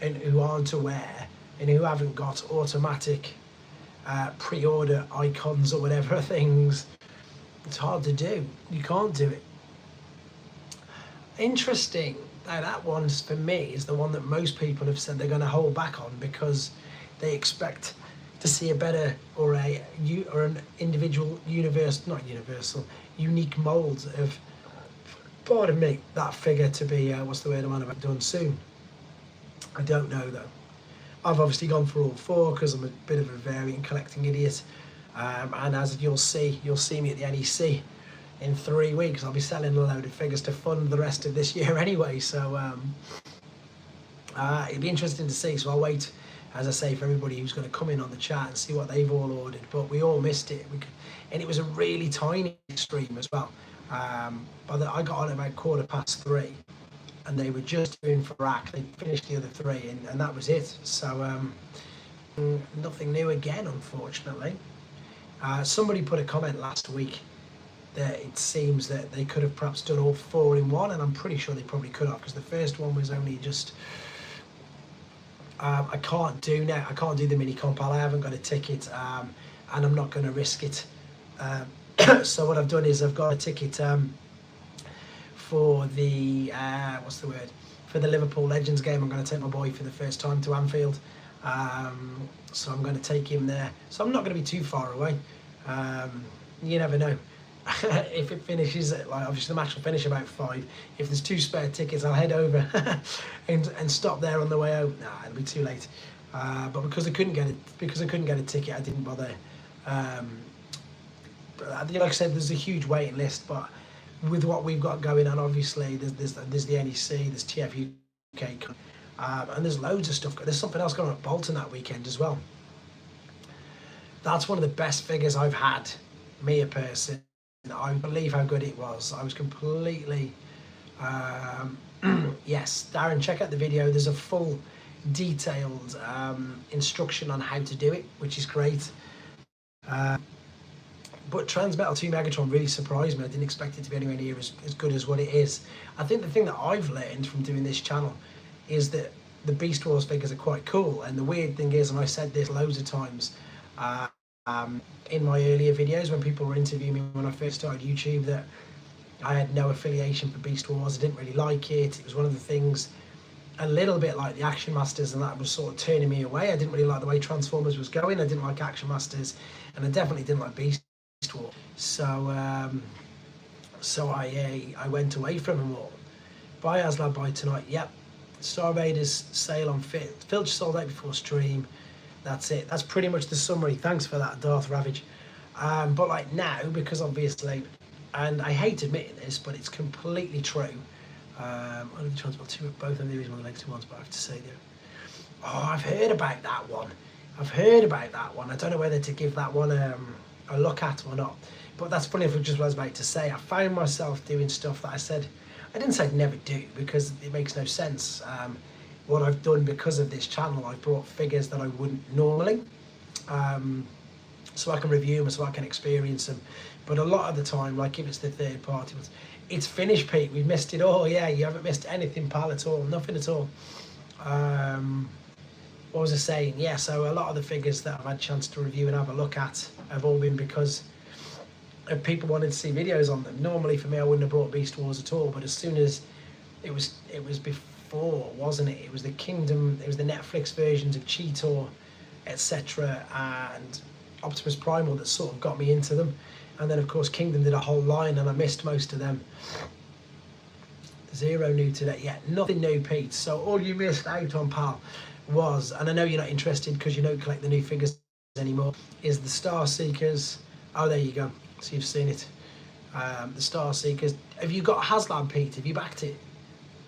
[SPEAKER 1] and who aren't aware and who haven't got automatic pre-order icons or whatever things, it's hard to do. You can't do it. Interesting. Now that one for me is the one that most people have said they're going to hold back on because they expect to see a better or an individual unique mold of, pardon me, that figure to be what's the word I'm on about, done soon. I don't know though. I've obviously gone for all four because I'm a bit of a variant collecting idiot, and as you'll see me at the NEC in 3 weeks. I'll be selling a load of figures to fund the rest of this year anyway, so it'd be interesting to see. So I'll wait, as I say, for everybody who's going to come in on the chat and see what they've all ordered. But we all missed it, and it was a really tiny stream as well. I got on at about 3:15, and they were just doing for rack. They finished the other 3, and that was it. So nothing new again, unfortunately. Somebody put a comment last week that it seems that they could have perhaps done all 4 in one, and I'm pretty sure they probably could have, because the first one was only just I can't do the mini compile. I haven't got a ticket, and I'm not going to risk it. So what I've done is I've got a ticket for the for the Liverpool Legends game. I'm going to take my boy for the first time to Anfield, so I'm going to take him there. So I'm not going to be too far away. You never know. If it finishes at, like, obviously the match will finish about 5. If there's 2 spare tickets, I'll head over and stop there on the way out. Nah, it'll be too late. But because I couldn't get a ticket, I didn't bother. Like I said, there's a huge waiting list, but with what we've got going on, obviously there's the NEC, there's TF UK, and there's loads of stuff. There's something else going on at Bolton that weekend as well. That's one of the best figures I've had, me a person. I believe how good it was. I was completely yes, Darren, check out the video. There's a full detailed instruction on how to do it, which is great. But Transmetal 2 Megatron really surprised me. I didn't expect it to be anywhere near as good as what it is. I think the thing that I've learned from doing this channel is that the Beast Wars figures are quite cool. And the weird thing is, and I said this loads of times in my earlier videos when people were interviewing me when I first started YouTube, that I had no affiliation for Beast Wars. I didn't really like it. It was one of the things, a little bit like the Action Masters, and that was sort of turning me away. I didn't really like the way Transformers was going. I didn't like Action Masters, and I definitely didn't like Beast Wars. So I went away from them all. Buy Aslab by tonight. Yep. Star Raiders sale on Filch sold out before stream. That's it. That's pretty much the summary. Thanks for that, Darth Ravage. But like now, because obviously, and I hate admitting this, but it's completely true. Only the Transmetal 2, both of these are one of the legacy ones, but I have to say that. Oh, I've heard about that one. I don't know whether to give that one a look at or not. But that's funny, for just what I was about to say. I found myself doing stuff that I didn't say I'd never do, because it makes no sense. What I've done because of this channel, I've brought figures that I wouldn't normally, so I can review them, so I can experience them. But a lot of the time, like if it's the third party ones, it's finished, Pete. We've missed it all. Yeah, you haven't missed anything, pal, at all. Nothing at all. What was I saying? Yeah, so a lot of the figures that I've had a chance to review and have a look at have all been because of people wanting to see videos on them. Normally for me, I wouldn't have brought Beast Wars at all, but as soon as it was before, wasn't it? It was the Kingdom, it was the Netflix versions of Cheetor, etc., and Optimus Primal that sort of got me into them. And then of course Kingdom did a whole line, and I missed most of them. 0 new today. Yeah, nothing new, Pete. So all you missed out on, pal, was, and I know you're not interested because you don't collect the new figures anymore, is the Star Seekers. Oh, there you go. So you've seen it. The Star Seekers. Have you got HasLab, Pete? Have you backed it?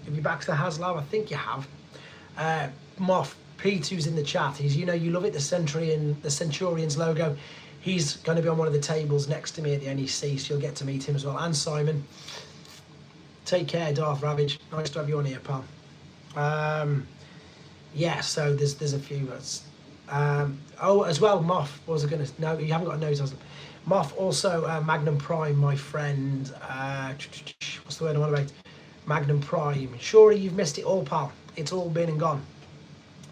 [SPEAKER 1] Have you backed the HasLab? I think you have. Moff, Pete, who's in the chat, he's, you know, you love it, the Centurions logo. He's going to be on one of the tables next to me at the NEC, so you'll get to meet him as well. And Simon. Take care, Darth Ravage. Nice to have you on here, pal. Yeah, so there's a few. Oh, as well, Moff. What was I going to... No, you haven't got a note. Moff, also Magnum Prime, my friend. What's the word I want about? Magnum Prime. Surely you've missed it all, pal. It's all been and gone.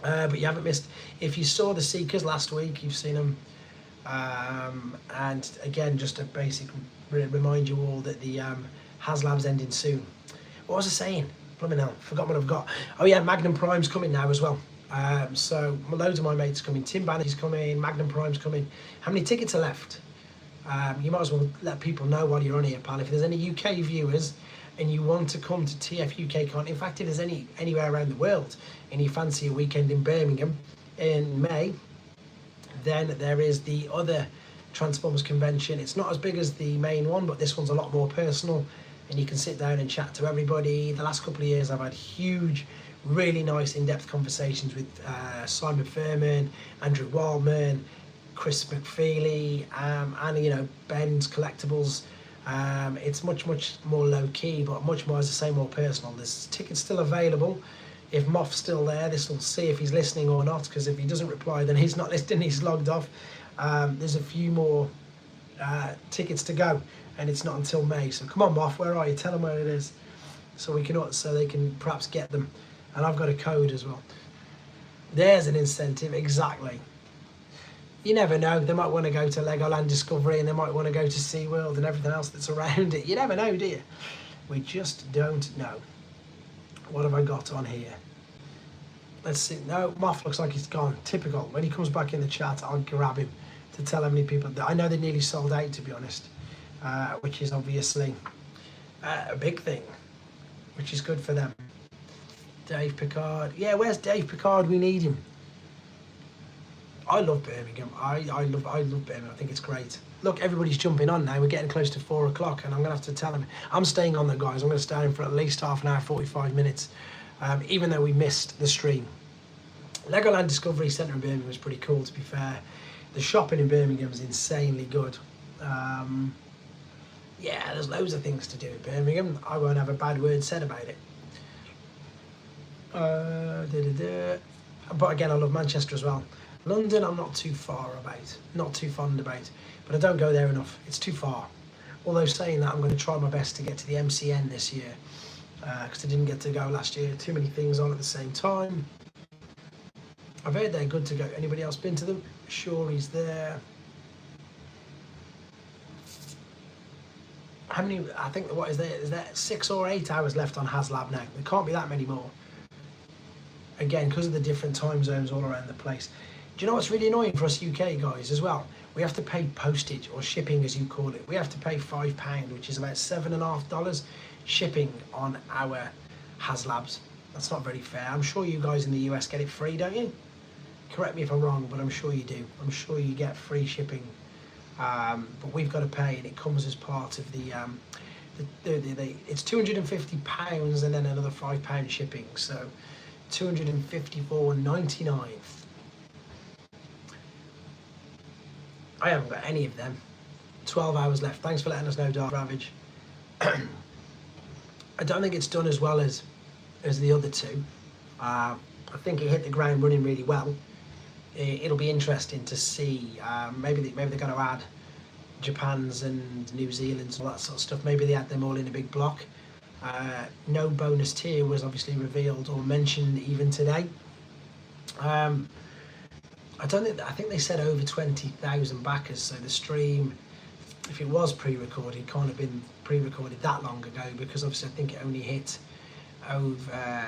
[SPEAKER 1] But you haven't missed... If you saw the Seekers last week, you've seen them. And again, just to basically remind you all that the HasLab's ending soon. What was I saying? Blooming hell, forgot what I've got. Oh yeah, Magnum Prime's coming now as well. So loads of my mates are coming. Tim Banner's coming, Magnum Prime's coming. How many tickets are left? You might as well let people know while you're on here, pal. If there's any UK viewers and you want to come to TF UK Con, in fact, if there's anywhere around the world and you fancy a weekend in Birmingham in May, then there is the other Transformers convention. It's not as big as the main one, but this one's a lot more personal and you can sit down and chat to everybody. The last couple of years I've had huge, really nice in-depth conversations with Simon Furman, Andrew Waldman, Chris McFeely, and you know, Ben's Collectibles. It's much more low-key, but much more, as I say, more personal. There's tickets still available. If Moff's still there, this will see if he's listening or not, because if he doesn't reply, then he's not listening, he's logged off. There's a few more tickets to go, and it's not until May. So come on, Moff, where are you? Tell them where it is, so they can perhaps get them. And I've got a code as well. There's an incentive, exactly. You never know. They might want to go to Legoland Discovery, and they might want to go to SeaWorld and everything else that's around it. You never know, do you? We just don't know. What have I got on here? Let's see. No, Moff looks like he's gone. Typical. When he comes back in the chat, I'll grab him to tell how many people. I know they nearly sold out, to be honest, which is obviously a big thing, which is good for them. Dave Pickard. Yeah, where's Dave Pickard? We need him. I love Birmingham. I love Birmingham. I think it's great. Look, everybody's jumping on now. We're getting close to 4 o'clock, and I'm going to have to tell them. I'm staying on there, guys. I'm going to stay on for at least half an hour, 45 minutes, even though we missed the stream. Legoland Discovery Centre in Birmingham was pretty cool, to be fair. The shopping in Birmingham is insanely good. Yeah, there's loads of things to do in Birmingham. I won't have a bad word said about it. But again, I love Manchester as well. London, I'm not too fond about, but I don't go there enough. It's too far. Although saying that, I'm going to try my best to get to the MCN this year, because I didn't get to go last year. Too many things on at the same time. I've heard they're good to go. Anybody else been to them? Sure, he's there. How many? I think, what is there? Is there 6 or 8 hours left on HasLab now? There can't be that many more. Again, because of the different time zones all around the place. Do you know what's really annoying for us UK guys as well? We have to pay postage, or shipping as you call it. We have to pay £5, which is about $7.50 shipping on our HasLabs. That's not very fair. I'm sure you guys in the US get it free, don't you? Correct me if I'm wrong, but I'm sure you do. I'm sure you get free shipping. But we've got to pay, and it comes as part of the it's £250 and then another £5 shipping. So £254.99. I haven't got any of them. 12 hours left. Thanks for letting us know, Dark Ravage. I don't think it's done as well as the other two. I think it hit the ground running really well. It'll be interesting to see. Maybe they're going to add Japan's and New Zealand's and all that sort of stuff. Maybe they add them all in a big block. No bonus tier was obviously revealed or mentioned even today. I think they said over 20,000 backers, so the stream, if it was pre-recorded, can't have been pre-recorded that long ago, because obviously I think it only hit over,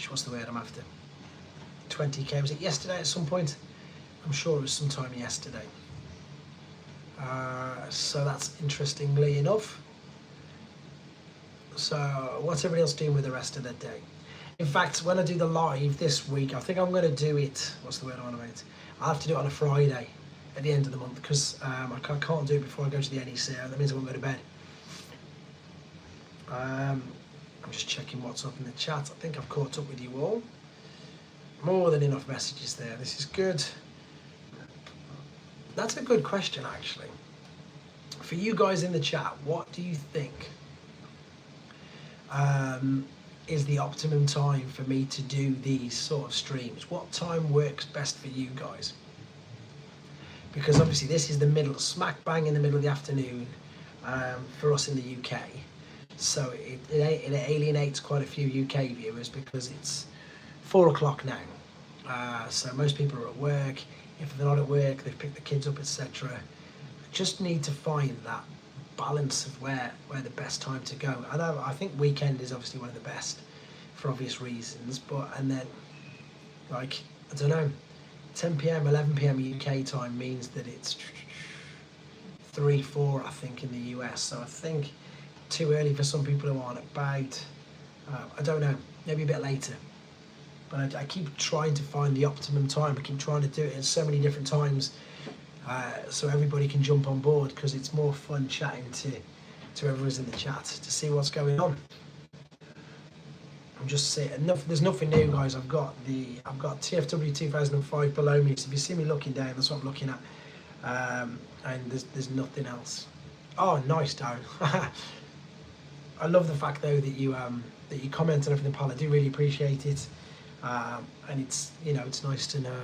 [SPEAKER 1] what's the word I'm after, 20k. Was it yesterday at some point? I'm sure it was sometime yesterday. So that's interestingly enough. So what's everybody else doing with the rest of the day? In fact, when I do the live this week, I think I'm going to do it, what's the word I want to make? I'll have to do it on a Friday, at the end of the month, because I can't do it before I go to the NEC. That means I won't go to bed. I'm just checking what's up in the chat. I think I've caught up with you all. More than enough messages there. This is good. That's a good question, actually. For you guys in the chat, what do you think is the optimum time for me to do these sort of streams? What time works best for you guys? Because obviously this is the middle, smack bang in the middle of the afternoon for us in the UK. So it alienates quite a few UK viewers because it's 4 o'clock now. So most people are at work. If they're not at work, they've picked the kids up, etc. Just need to find that balance of where the best time to go. I think weekend is obviously one of the best for obvious reasons, and then like, I don't know, 10 p.m, 11 p.m. UK time means that it's 3, 4, I think, in the US. So I think too early for some people who aren't about, I don't know, maybe a bit later. But I keep trying to find the optimum time. I keep trying to do it at so many different times so everybody can jump on board, because it's more fun chatting to everyone's in the chat to see what's going on. I'm just saying, there's nothing new, guys. I've got TFW 2005 below me, so if you see me looking down, that's what I'm looking at. And there's nothing else. Oh, nice, Darren. I love the fact though that you comment on everything, pal. I do really appreciate it. And it's, it's nice to know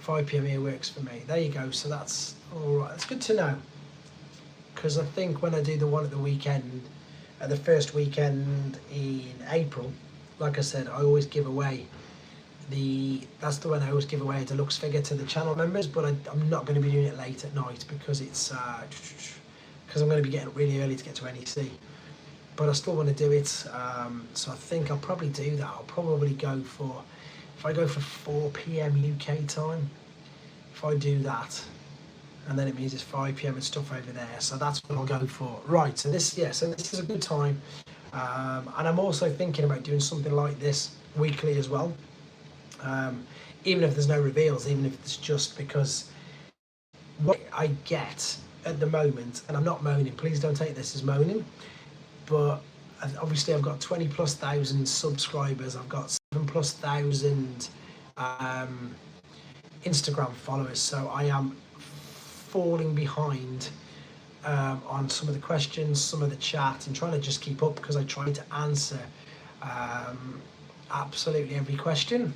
[SPEAKER 1] 5 p.m. here works for me. There you go. So that's all right. It's good to know, because I think when I do the one at the weekend, at the first weekend in April, like I said, I always give away that's the one I always give away a deluxe figure to the channel members. But I'm not going to be doing it late at night because it's because I'm going to be getting up really early to get to NEC. But I still want to do it, so I think I'll probably do that. I'll probably go for, if I go for 4 p.m. UK time, if I do that, and then it means it's 5 p.m. and stuff over there, so that's what I'll go for. Right, so this is a good time, and I'm also thinking about doing something like this weekly as well, even if there's no reveals, even if it's just because what I get at the moment, and I'm not moaning, please don't take this as moaning, but obviously I've got 20,000+ subscribers, I've got 7,000+ Instagram followers, so I am falling behind on some of the questions, some of the chat, and trying to just keep up, because I try to answer absolutely every question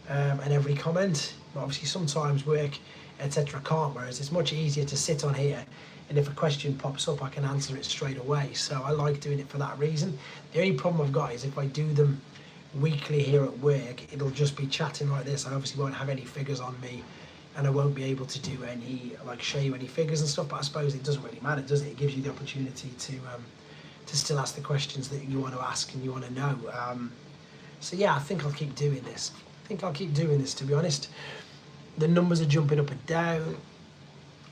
[SPEAKER 1] and every comment. But obviously sometimes work, etc. can't, whereas it's much easier to sit on here, and if a question pops up I can answer it straight away. So I like doing it for that reason. The only problem I've got is if I do them weekly here at work, it'll just be chatting like this. I obviously won't have any figures on me, and I won't be able to do any, like, show you any figures and stuff. But I suppose it doesn't really matter, does it? It gives you the opportunity to still ask the questions that you want to ask and you want to know. So yeah, I think I'll keep doing this. To be honest. The numbers are jumping up and down.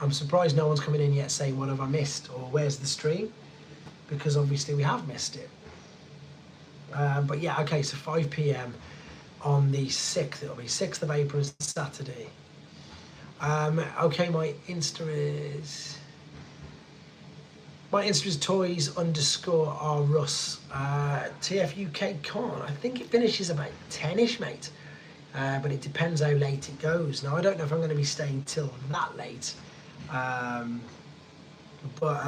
[SPEAKER 1] I'm surprised no one's coming in yet saying what have I missed or where's the stream, because obviously we have missed it. But yeah, okay, so 5 p.m. on the 6th, it'll be 6th of April is Saturday. Okay, my Insta is toys_r_Russ. TFUK Con, I think it finishes about 10ish, mate. But it depends how late it goes. Now, I don't know if I'm going to be staying till that late, but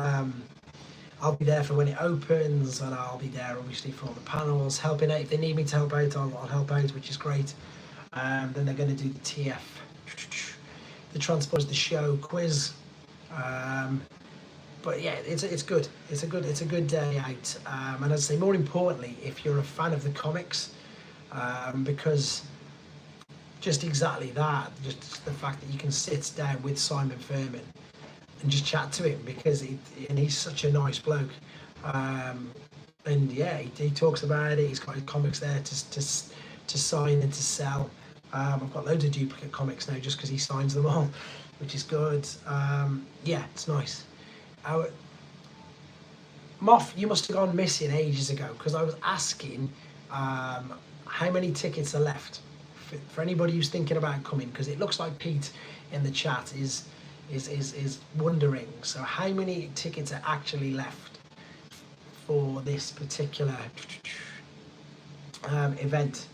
[SPEAKER 1] I'll be there for when it opens, and I'll be there obviously for all the panels, helping out. If they need me to help out, I'll help out, which is great. Then they're going to do the TF, the Transporters, the show quiz. But yeah, it's good. It's a good day out. And as I say, more importantly, if you're a fan of the comics, because just exactly that, just the fact that you can sit down with Simon Furman and just chat to him, because he's such a nice bloke. And yeah, he talks about it. He's got his comics there to sign and to sell. I've got loads of duplicate comics now just because he signs them all, which is good. Yeah, it's nice. Moff, you must have gone missing ages ago, because I was asking how many tickets are left for anybody who's thinking about coming, because it looks like Pete in the chat is is wondering. So how many tickets are actually left for this particular event?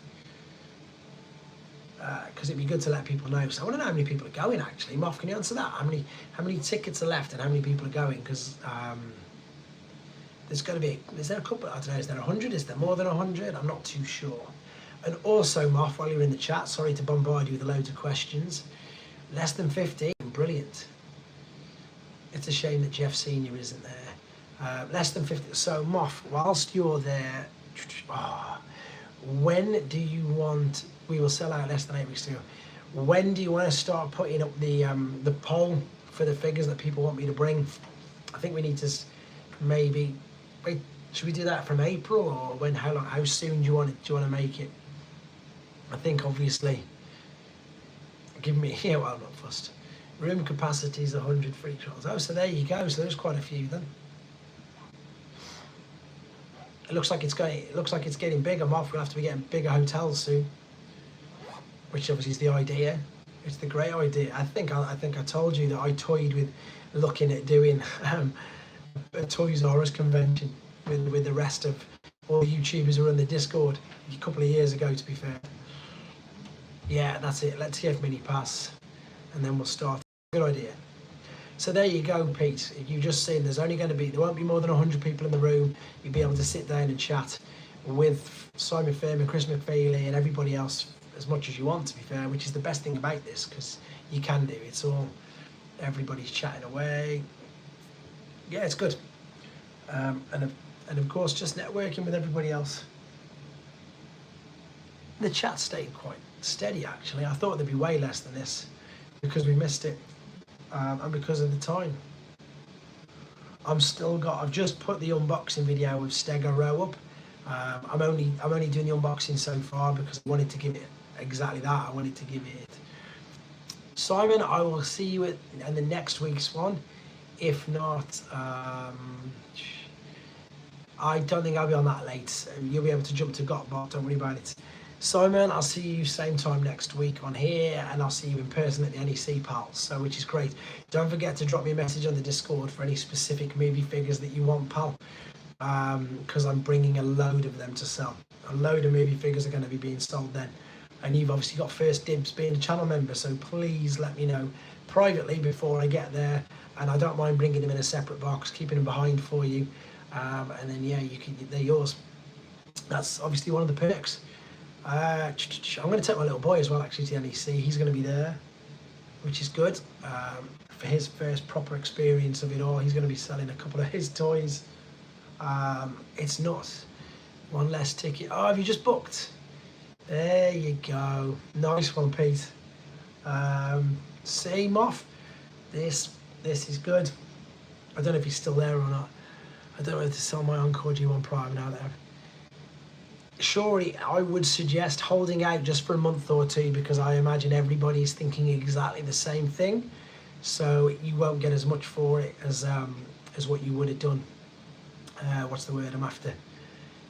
[SPEAKER 1] Because it'd be good to let people know. So I want to know how many people are going actually. Moff, can you answer that? How many tickets are left and how many people are going? Because there's going to be, is there a couple, I don't know, is there 100? Is there more than 100? I'm not too sure. And also, Moff, while you're in the chat, sorry to bombard you with loads of questions. Less than 50, brilliant. It's a shame that Jeff Senior isn't there. Less than 50. So, Moff, whilst you're there, when do you want? We will sell out less than 8 weeks ago. When do you want to start putting up the poll for the figures that people want me to bring? I think we need to maybe wait. Should we do that from April, or when? How long? How soon do you want it? Do you want to make it? I think obviously. Give me here. Well, I'm not fussed. Room capacity is 100 free trials. Oh, so there you go. So there's quite a few then. It looks like it's going. It looks like it's getting bigger. Moff, we'll have to be getting bigger hotels soon. Which obviously is the idea. It's the great idea. I think I told you that I toyed with looking at doing a Toys R Us convention with the rest of all the YouTubers who are on the Discord a couple of years ago, to be fair. Yeah, that's it. Let's give Mini Pass and then we'll start. Good idea. So there you go, Pete. You've just seen there won't be more than 100 people in the room. You'll be able to sit down and chat with Simon Fairman, Chris McFeely and everybody else as much as you want, to be fair, which is the best thing about this, because you can do it's all, everybody's chatting away. Yeah, it's good. And of course just networking with everybody else. The chat stayed quite steady actually. I thought there'd be way less than this because we missed it and because of the time. I've just put the unboxing video with Stego Row up. I'm only doing the unboxing so far because I wanted to give it exactly that. I wanted to give it. Simon, I will see you in the next week's one. If not, I don't think I'll be on that late. You'll be able to jump to Gotbot, don't worry about it. Simon, I'll see you same time next week on here, and I'll see you in person at the NEC, pals, so which is great. Don't forget to drop me a message on the Discord for any specific movie figures that you want, pal, because I'm bringing a load of them to sell. A load of movie figures are going to be being sold then, and you've obviously got first dibs being a channel member, so please let me know privately before I get there, and I don't mind bringing them in a separate box, keeping them behind for you, and then yeah, they're yours. That's obviously one of the perks. I'm going to take my little boy as well actually to NEC. He's going to be there, which is good for his first proper experience of it all. He's going to be selling a couple of his toys. It's not one less ticket. Oh, have you just booked? There you go. Nice one, Pete. See, Moff, this is good. I don't know if he's still there or not. I don't know if to sell my Encore G1 Prime now there. Surely I would suggest holding out just for a month or two, because I imagine everybody's thinking exactly the same thing, so you won't get as much for it as what you would have done. What's the word I'm after?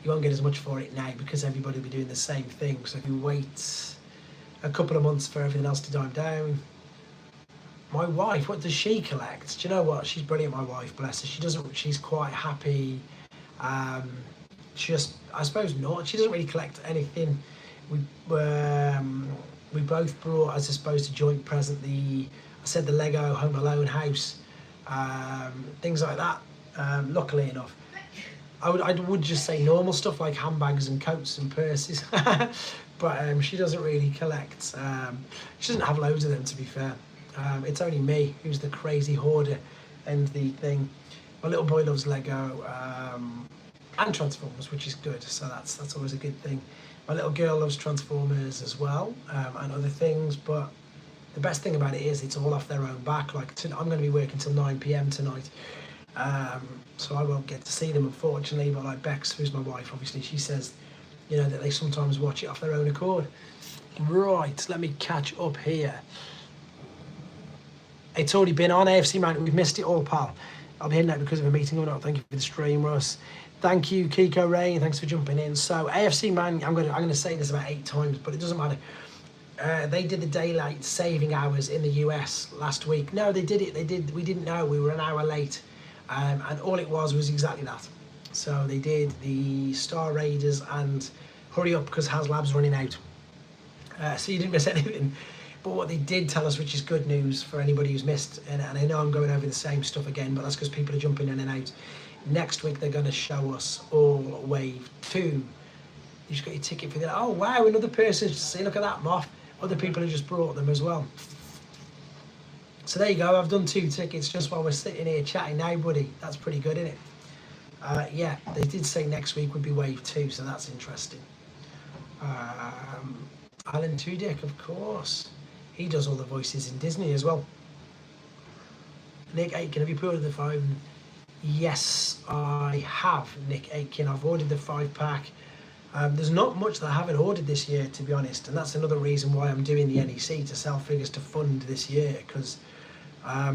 [SPEAKER 1] You won't get as much for it now because everybody will be doing the same thing. So if you wait a couple of months for everything else to die down. My wife, what does she collect? Do you know what? She's brilliant, my wife, bless her. She's quite happy. I suppose not. She doesn't really collect anything. We both brought, as I suppose, a joint present, the Lego Home Alone house, things like that. Luckily enough, I would just say normal stuff like handbags and coats and purses, but she doesn't really collect. She doesn't have loads of them, to be fair. It's only me who's the crazy hoarder and the thing. My little boy loves Lego. And Transformers, which is good, so that's always a good thing. My little girl loves Transformers as well, and other things, but the best thing about it is it's all off their own back. Like I'm going to be working till 9 PM tonight, so I won't get to see them, unfortunately, but like Bex, who's my wife, obviously, she says, you know, that they sometimes watch it off their own accord. Right, let me catch up here. It's already been on AFC Mountain. We've missed it all, pal. I'll be heading out because of a meeting going on. Thank you for the stream, Russ. Thank you, Kiko Ray. Thanks for jumping in. So AFC Man, I'm going to say this about 8 times, but it doesn't matter. they did the daylight saving hours in the US last week. No, they did it. They did. We didn't know. We were an hour late, and all it was exactly that. So they did the Star Raiders and hurry up because HasLab's running out. So you didn't miss anything. But what they did tell us, which is good news for anybody who's missed, and I know I'm going over the same stuff again, but that's because people are jumping in and out. Next week they're going to show us all Wave 2. You just got your ticket for that. Oh wow, another person. See, look at that, Moth. Other people have just brought them as well. So there you go. I've done 2 tickets just while we're sitting here chatting now, buddy. That's pretty good, isn't it? Yeah, they did say next week would be Wave 2, so that's interesting. Alan Tudyk, of course. He does all the voices in Disney as well. Nick Aitken, have you pre-ordered the 5? Yes, I have, Nick Aitken. I've ordered the 5-pack. There's not much that I haven't ordered this year, to be honest, and that's another reason why I'm doing the NEC, to sell figures to fund this year, because I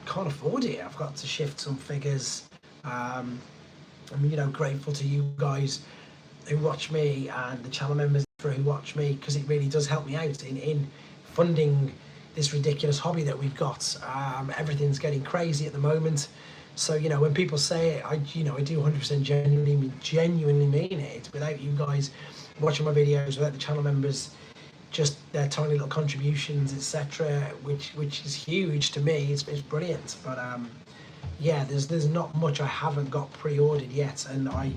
[SPEAKER 1] can't afford it. I've got to shift some figures. I'm, you know, grateful to you guys who watch me and the channel members who watch me, because it really does help me out in funding this ridiculous hobby that we've got. Everything's getting crazy at the moment, so you know, when people say it, I do 100% genuinely mean it. Without you guys watching my videos, without the channel members, just their tiny little contributions, etc., which is huge to me. It's brilliant. But yeah, there's not much I haven't got pre-ordered yet, and I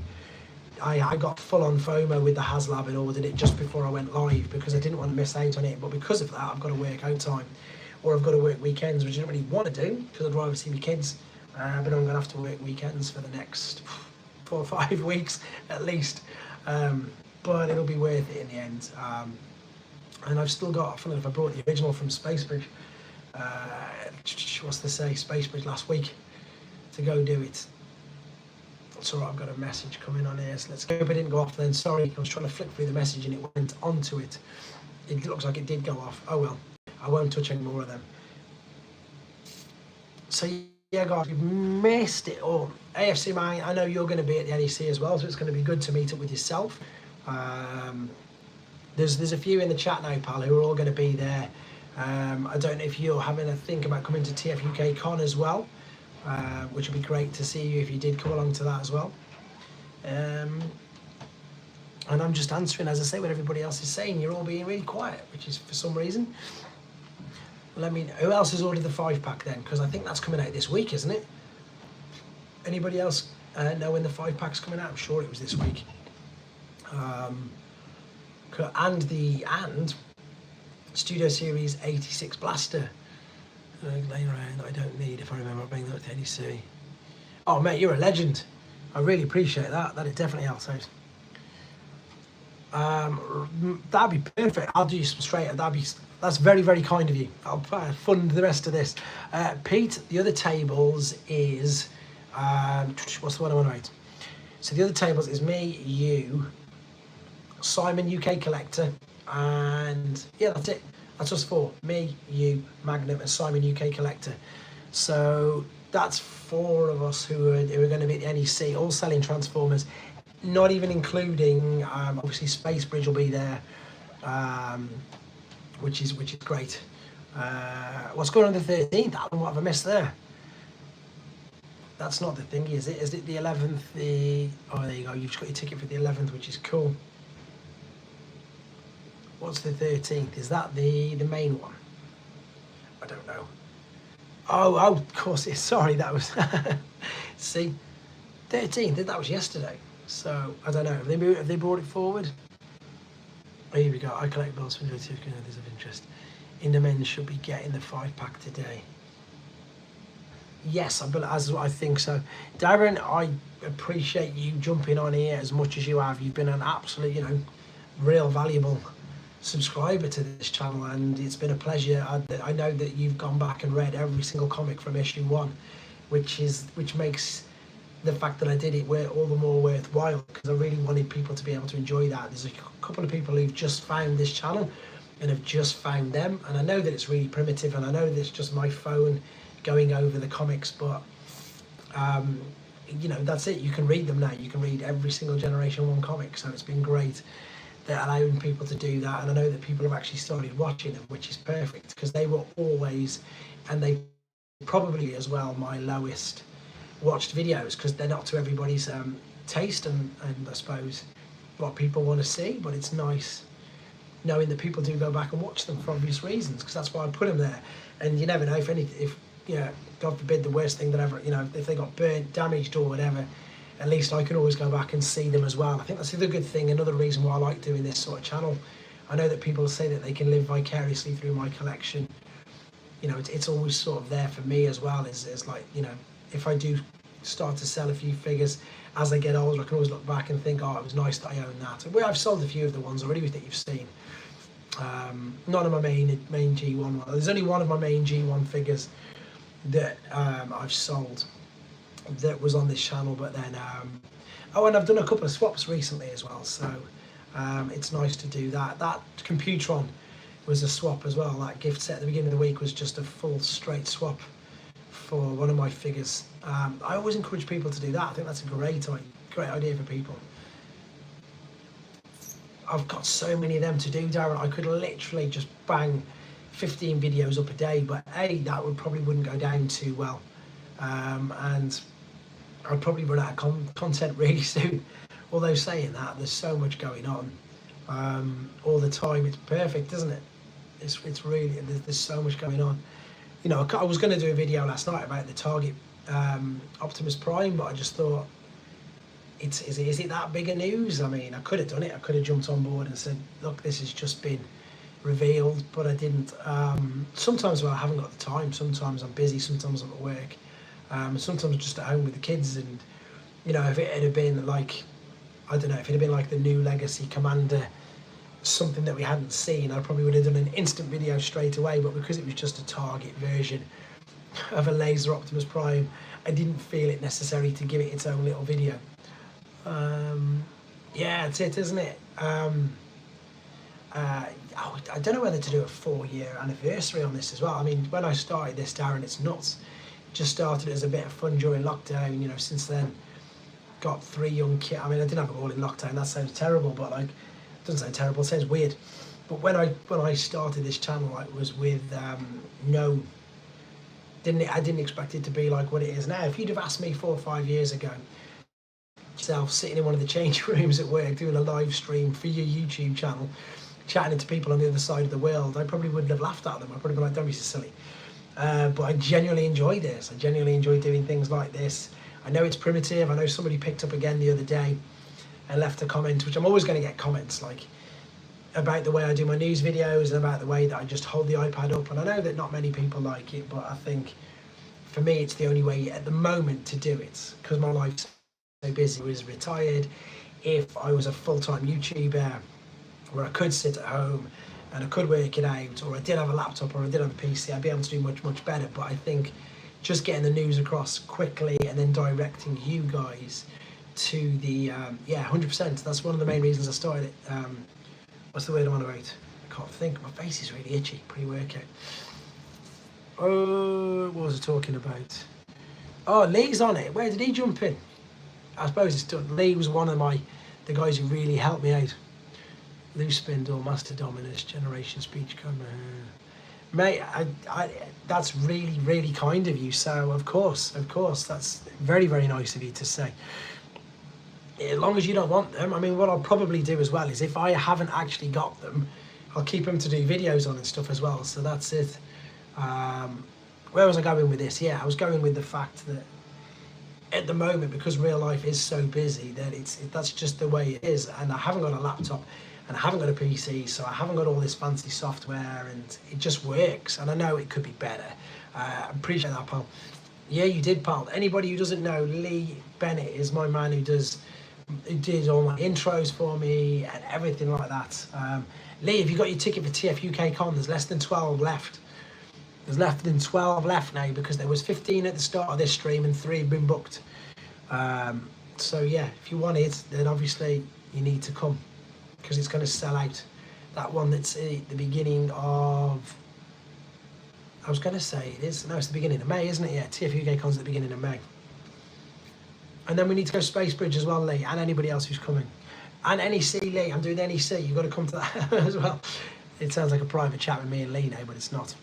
[SPEAKER 1] got full on FOMO with the HasLab and ordered it just before I went live because I didn't want to miss out on it. But because of that, I've got to work out time, or I've got to work weekends, which I don't really want to do because I'd rather see my kids. But I'm going to have to work weekends for the next 4 or 5 weeks at least. But it'll be worth it in the end. And I've still got, I brought the original from Spacebridge. What's to say? Spacebridge last week to go do it. It's alright, I've got a message coming on here, so let's go. But it didn't go off then, sorry. I was trying to flick through the message and it went onto it. It looks like it did go off. Oh well, I won't touch any more of them. So yeah guys, you've missed it all. AFC Mine, I know you're going to be at the NEC as well, so it's going to be good to meet up with yourself. There's a few in the chat now, pal, who are all going to be there. I don't know if you're having a think about coming to TF UK Con as well. Which would be great to see you if you did come along to that as well. And I'm just answering, as I say, what everybody else is saying. You're all being really quiet, which is for some reason. Let me know. Who else has ordered the 5-pack then? Because I think that's coming out this week, isn't it? Anybody else know when the 5-pack's coming out? I'm sure it was this week. And Studio Series 86 Blaster. Later on, I don't need, if I remember, I'll bring that to NEC. Oh mate, you're a legend. I really appreciate that. That'd definitely help out. That'd be perfect. I'll do you some straight. That's very, very kind of you. I'll fund the rest of this. Pete, the other tables is what's the one I want to write? So the other tables is me, you, Simon UK Collector, and yeah, that's it. That's us 4. Me, you, Magnum, and Simon UK Collector. So that's 4 of us who are going to be at the NEC, all selling Transformers, not even including, obviously Spacebridge will be there, which is great. What's going on the 13th? Alan, what have I missed there? That's not the thing, is it? Is it the 11th? Oh, there you go. You've just got your ticket for the 11th, which is cool. What's the 13th? Is that the main one? I don't know. Oh, of course it is. Sorry, that was... See? 13th, that was yesterday. So, I don't know. Have they brought it forward? Oh, here we go. I collect bills for others of interest. Indermen should be getting the 5-pack today. Yes, I think so. Darren, I appreciate you jumping on here as much as you have. You've been an absolute, real valuable subscriber to this channel, and it's been a pleasure. I know that you've gone back and read every single comic from issue 1, which makes the fact that I did it all the more worthwhile, because I really wanted people to be able to enjoy that. There's a couple of people who've just found this channel and have just found them, and I know that it's really primitive, and I know that it's just my phone going over the comics, but that's it. You can read them now. You can read every single Generation 1 comic, so it's been great. they're allowing people to do that, and I know that people have actually started watching them, which is perfect, because they were always, and they probably as well, my lowest watched videos, because they're not to everybody's taste and I suppose what people want to see, but it's nice knowing that people do go back and watch them for obvious reasons, because that's why I put them there. And you never know, if God forbid, the worst thing that ever, if they got burnt, damaged or whatever, at least I can always go back and see them as well. I think that's the other good thing, another reason why I like doing this sort of channel. I know that people say that they can live vicariously through my collection. It's always sort of there for me as well, is like, if I do start to sell a few figures as I get older, I can always look back and think, oh, it was nice that I owned that. I've sold a few of the ones already that you've seen. None of my main G1 there's only one of my main G1 figures that I've sold that was on this channel, but then and I've done a couple of swaps recently as well, so it's nice to do that. That Computron was a swap as well. That gift set at the beginning of the week was just a full straight swap for one of my figures. I always encourage people to do that. I think that's a great idea for people. I've got so many of them to do, Darren. I could literally just bang 15 videos up a day, but that probably wouldn't go down too well, and I'd probably run out of content really soon. Although saying that, there's so much going on all the time. It's perfect, isn't it? It's really, there's so much going on. I was going to do a video last night about the Target Optimus Prime, but I just thought, is it that big a news? I mean, I could have done it. I could have jumped on board and said, look, this has just been revealed, but I didn't. Sometimes I haven't got the time. Sometimes I'm busy. Sometimes I'm at work. Sometimes I'm just at home with the kids. And if it had been like, I don't know, if it had been like the new Legacy Commander, something that we hadn't seen, I probably would have done an instant video straight away. But because it was just a Target version of a Laser Optimus Prime, I didn't feel it necessary to give it its own little video. Yeah, that's it, isn't it? I don't know whether to do a 4-year anniversary on this as well. I mean, when I started this, Darren, it's nuts. Just started as a bit of fun during lockdown. Since then, got 3 young kids. I mean, I didn't have them all in lockdown. That sounds terrible, but it doesn't sound terrible. It sounds weird. But when I started this channel, it was with I didn't expect it to be like what it is now. If you'd have asked me 4 or 5 years ago, yourself sitting in one of the change rooms at work doing a live stream for your YouTube channel, chatting to people on the other side of the world, I probably wouldn't have laughed at them. I'd probably be like, don't be so silly. But I genuinely enjoy this. I genuinely enjoy doing things like this. I know it's primitive. I know somebody picked up again the other day and left a comment, which I'm always going to get comments like about the way I do my news videos and about the way that I just hold the iPad up. And I know that not many people like it, but I think for me it's the only way at the moment to do it, because my life's so busy. I was retired. If I was a full-time YouTuber where I could sit at home and I could work it out, or I did have a laptop or I did have a PC, I'd be able to do much, much better. But I think just getting the news across quickly and then directing you guys to the, 100%. That's one of the main reasons I started it. What's the word I'm on about? I can't think. My face is really itchy, pre-workout. Oh, what was I talking about? Oh, Lee's on it. Where did he jump in? I suppose it's done. Lee was one of the guys who really helped me out. Loose Spindle, Master Dominus, Generation Speech Camera. Mate, that's really, really kind of you. So, of course, that's very, very nice of you to say. As long as you don't want them, I mean, what I'll probably do as well is if I haven't actually got them, I'll keep them to do videos on and stuff as well. So that's it. Where was I going with this? Yeah, I was going with the fact that at the moment, because real life is so busy, that that's just the way it is. And I haven't got a laptop and I haven't got a PC, so I haven't got all this fancy software, and it just works. And I know it could be better. I appreciate that, pal. Yeah, you did, pal. Anybody who doesn't know, Lee Bennett is my man who did all my intros for me and everything like that. Lee, have you got your ticket for TF UK Con? There's less than 12 left. There's less than 12 left now, because there was 15 at the start of this stream and 3 have been booked. So yeah, if you want it, then obviously you need to come, because it's going to sell out. That one that's at the beginning of, I was going to say it is, no, it's the beginning of May, isn't it? Yeah, TF UK Con's at the beginning of May. And then we need to go Space Bridge as well, Lee, and anybody else who's coming. And NEC, Lee, I'm doing NEC. You've got to come to that as well. It sounds like a private chat with me and Lee now, but it's not.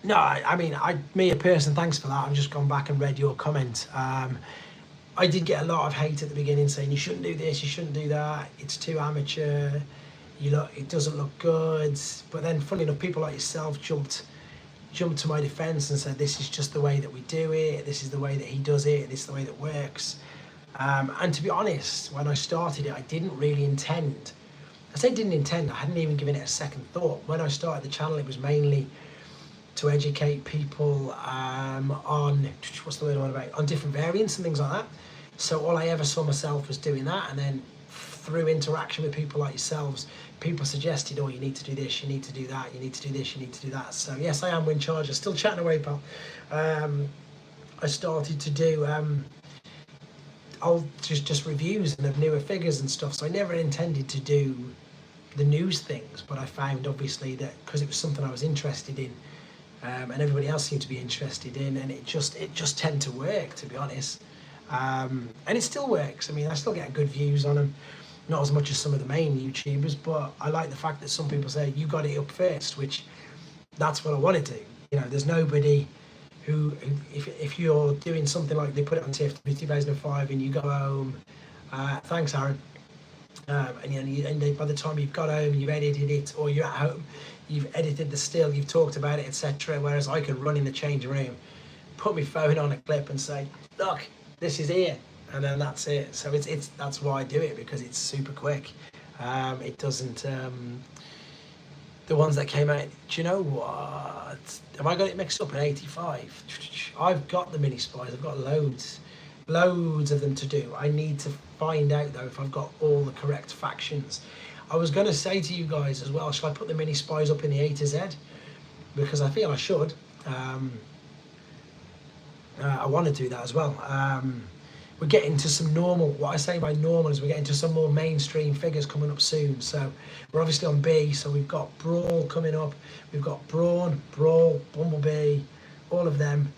[SPEAKER 1] No, I mean, me a person, thanks for that. I've just gone back and read your comment. I did get a lot of hate at the beginning saying you shouldn't do this, you shouldn't do that, it's too amateur, it doesn't look good. But then, funny enough, people like yourself jumped to my defence and said this is just the way that we do it, this is the way that he does it, this is the way that works. And to be honest, when I started it, I didn't really intend. I say didn't intend, I hadn't even given it a second thought. When I started the channel, it was mainly to educate people on, what's the word I want about, on different variants and things like that. So all I ever saw myself was doing that, and then through interaction with people like yourselves, people suggested, oh, you need to do this, you need to do that, you need to do this, you need to do that. So yes, I am Wind Charger, still chatting away, pal. I started to do just reviews and of newer figures and stuff, so I never intended to do the news things, but I found obviously that because it was something I was interested in, and everybody else seemed to be interested in, and it just tended to work, to be honest. And it still works. I mean, I still get good views on them, not as much as some of the main YouTubers, but I like the fact that some people say you got it up first, which that's what I want to do. You know, there's nobody who if you're doing something like they put it on TIFF 2005 and you go home, thanks Aaron, and by the time you've got home, you've edited it, or you're at home, you've edited the still, you've talked about it, etc. Whereas I can run in the changing room, put my phone on a clip and say, look, this is here, and then that's it. So that's why I do it, because it's super quick. It doesn't the ones that came out, do you know what, have I got it mixed up in 85? I've got the mini spies, I've got loads of them to do. I need to find out though if I've got all the correct factions. I was going to say to you guys as well, shall I put the mini spies up in the A to Z? Because I feel I should. I want to do that as well. We're getting to some normal, what I say by normal is we're getting to some more mainstream figures coming up soon. So we're obviously on B, so we've got Brawl coming up, we've got Brawn, Brawl, Bumblebee, all of them.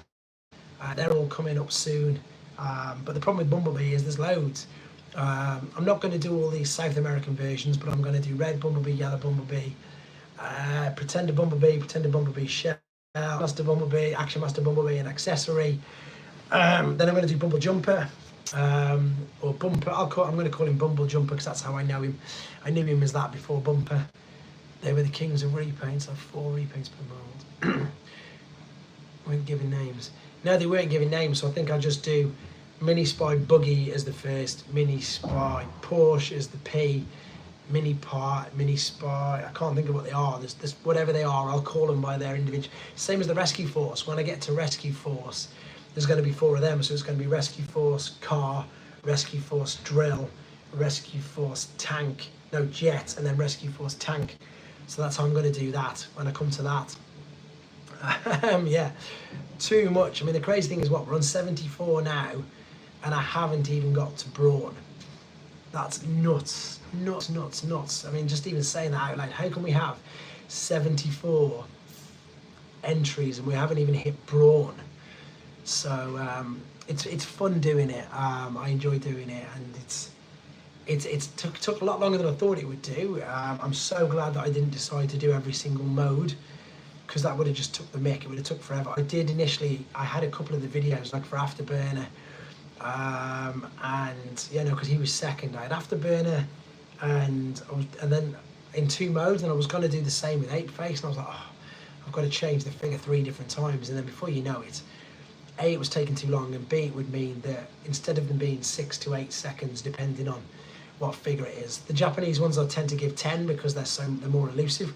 [SPEAKER 1] They're all coming up soon. But the problem with Bumblebee is there's loads. I'm not going to do all these South American versions, but I'm going to do Red Bumblebee, Yellow Bumblebee, Pretender Bumblebee, Shell, Master Bumblebee, Action Master Bumblebee, and Accessory. Then I'm going to do Bumble Jumper, or Bumper. I'm going to call him Bumble Jumper because that's how I know him. I knew him as that before Bumper. They were the kings of repaints. I have 4 repaints per mould. Weren't giving names. No, they weren't giving names, so I think I'll just do Mini Spy Buggy as the first, Mini Spy Porsche as the P, Mini Spy, I can't think of what they are, there's whatever they are, I'll call them by their individual, same as the Rescue Force. When I get to Rescue Force, there's going to be 4 of them, so it's going to be Rescue Force Car, Rescue Force Drill, Rescue Force Tank, no Jet, and then Rescue Force Tank. So that's how I'm going to do that when I come to that. Yeah, too much. I mean, the crazy thing is what, we're on 74 now, and I haven't even got to Brawn. That's nuts. I mean, just even saying that out loud, how can we have 74 entries and we haven't even hit Brawn? So it's fun doing it. I enjoy doing it, and it took a lot longer than I thought it would do. I'm so glad that I didn't decide to do every single mode, because that would have just took the mick. It would have took forever. I did initially, I had a couple of the videos like for Afterburner, and yeah, no, because he was second. I had Afterburner, and then in 2 modes, and I was going to do the same with Ape Face, and I was like, oh, I've got to change the figure 3 different times, and then before you know it, A, it was taking too long, and B, it would mean that instead of them being 6 to 8 seconds, depending on what figure it is, the Japanese ones I tend to give 10 because they're more elusive.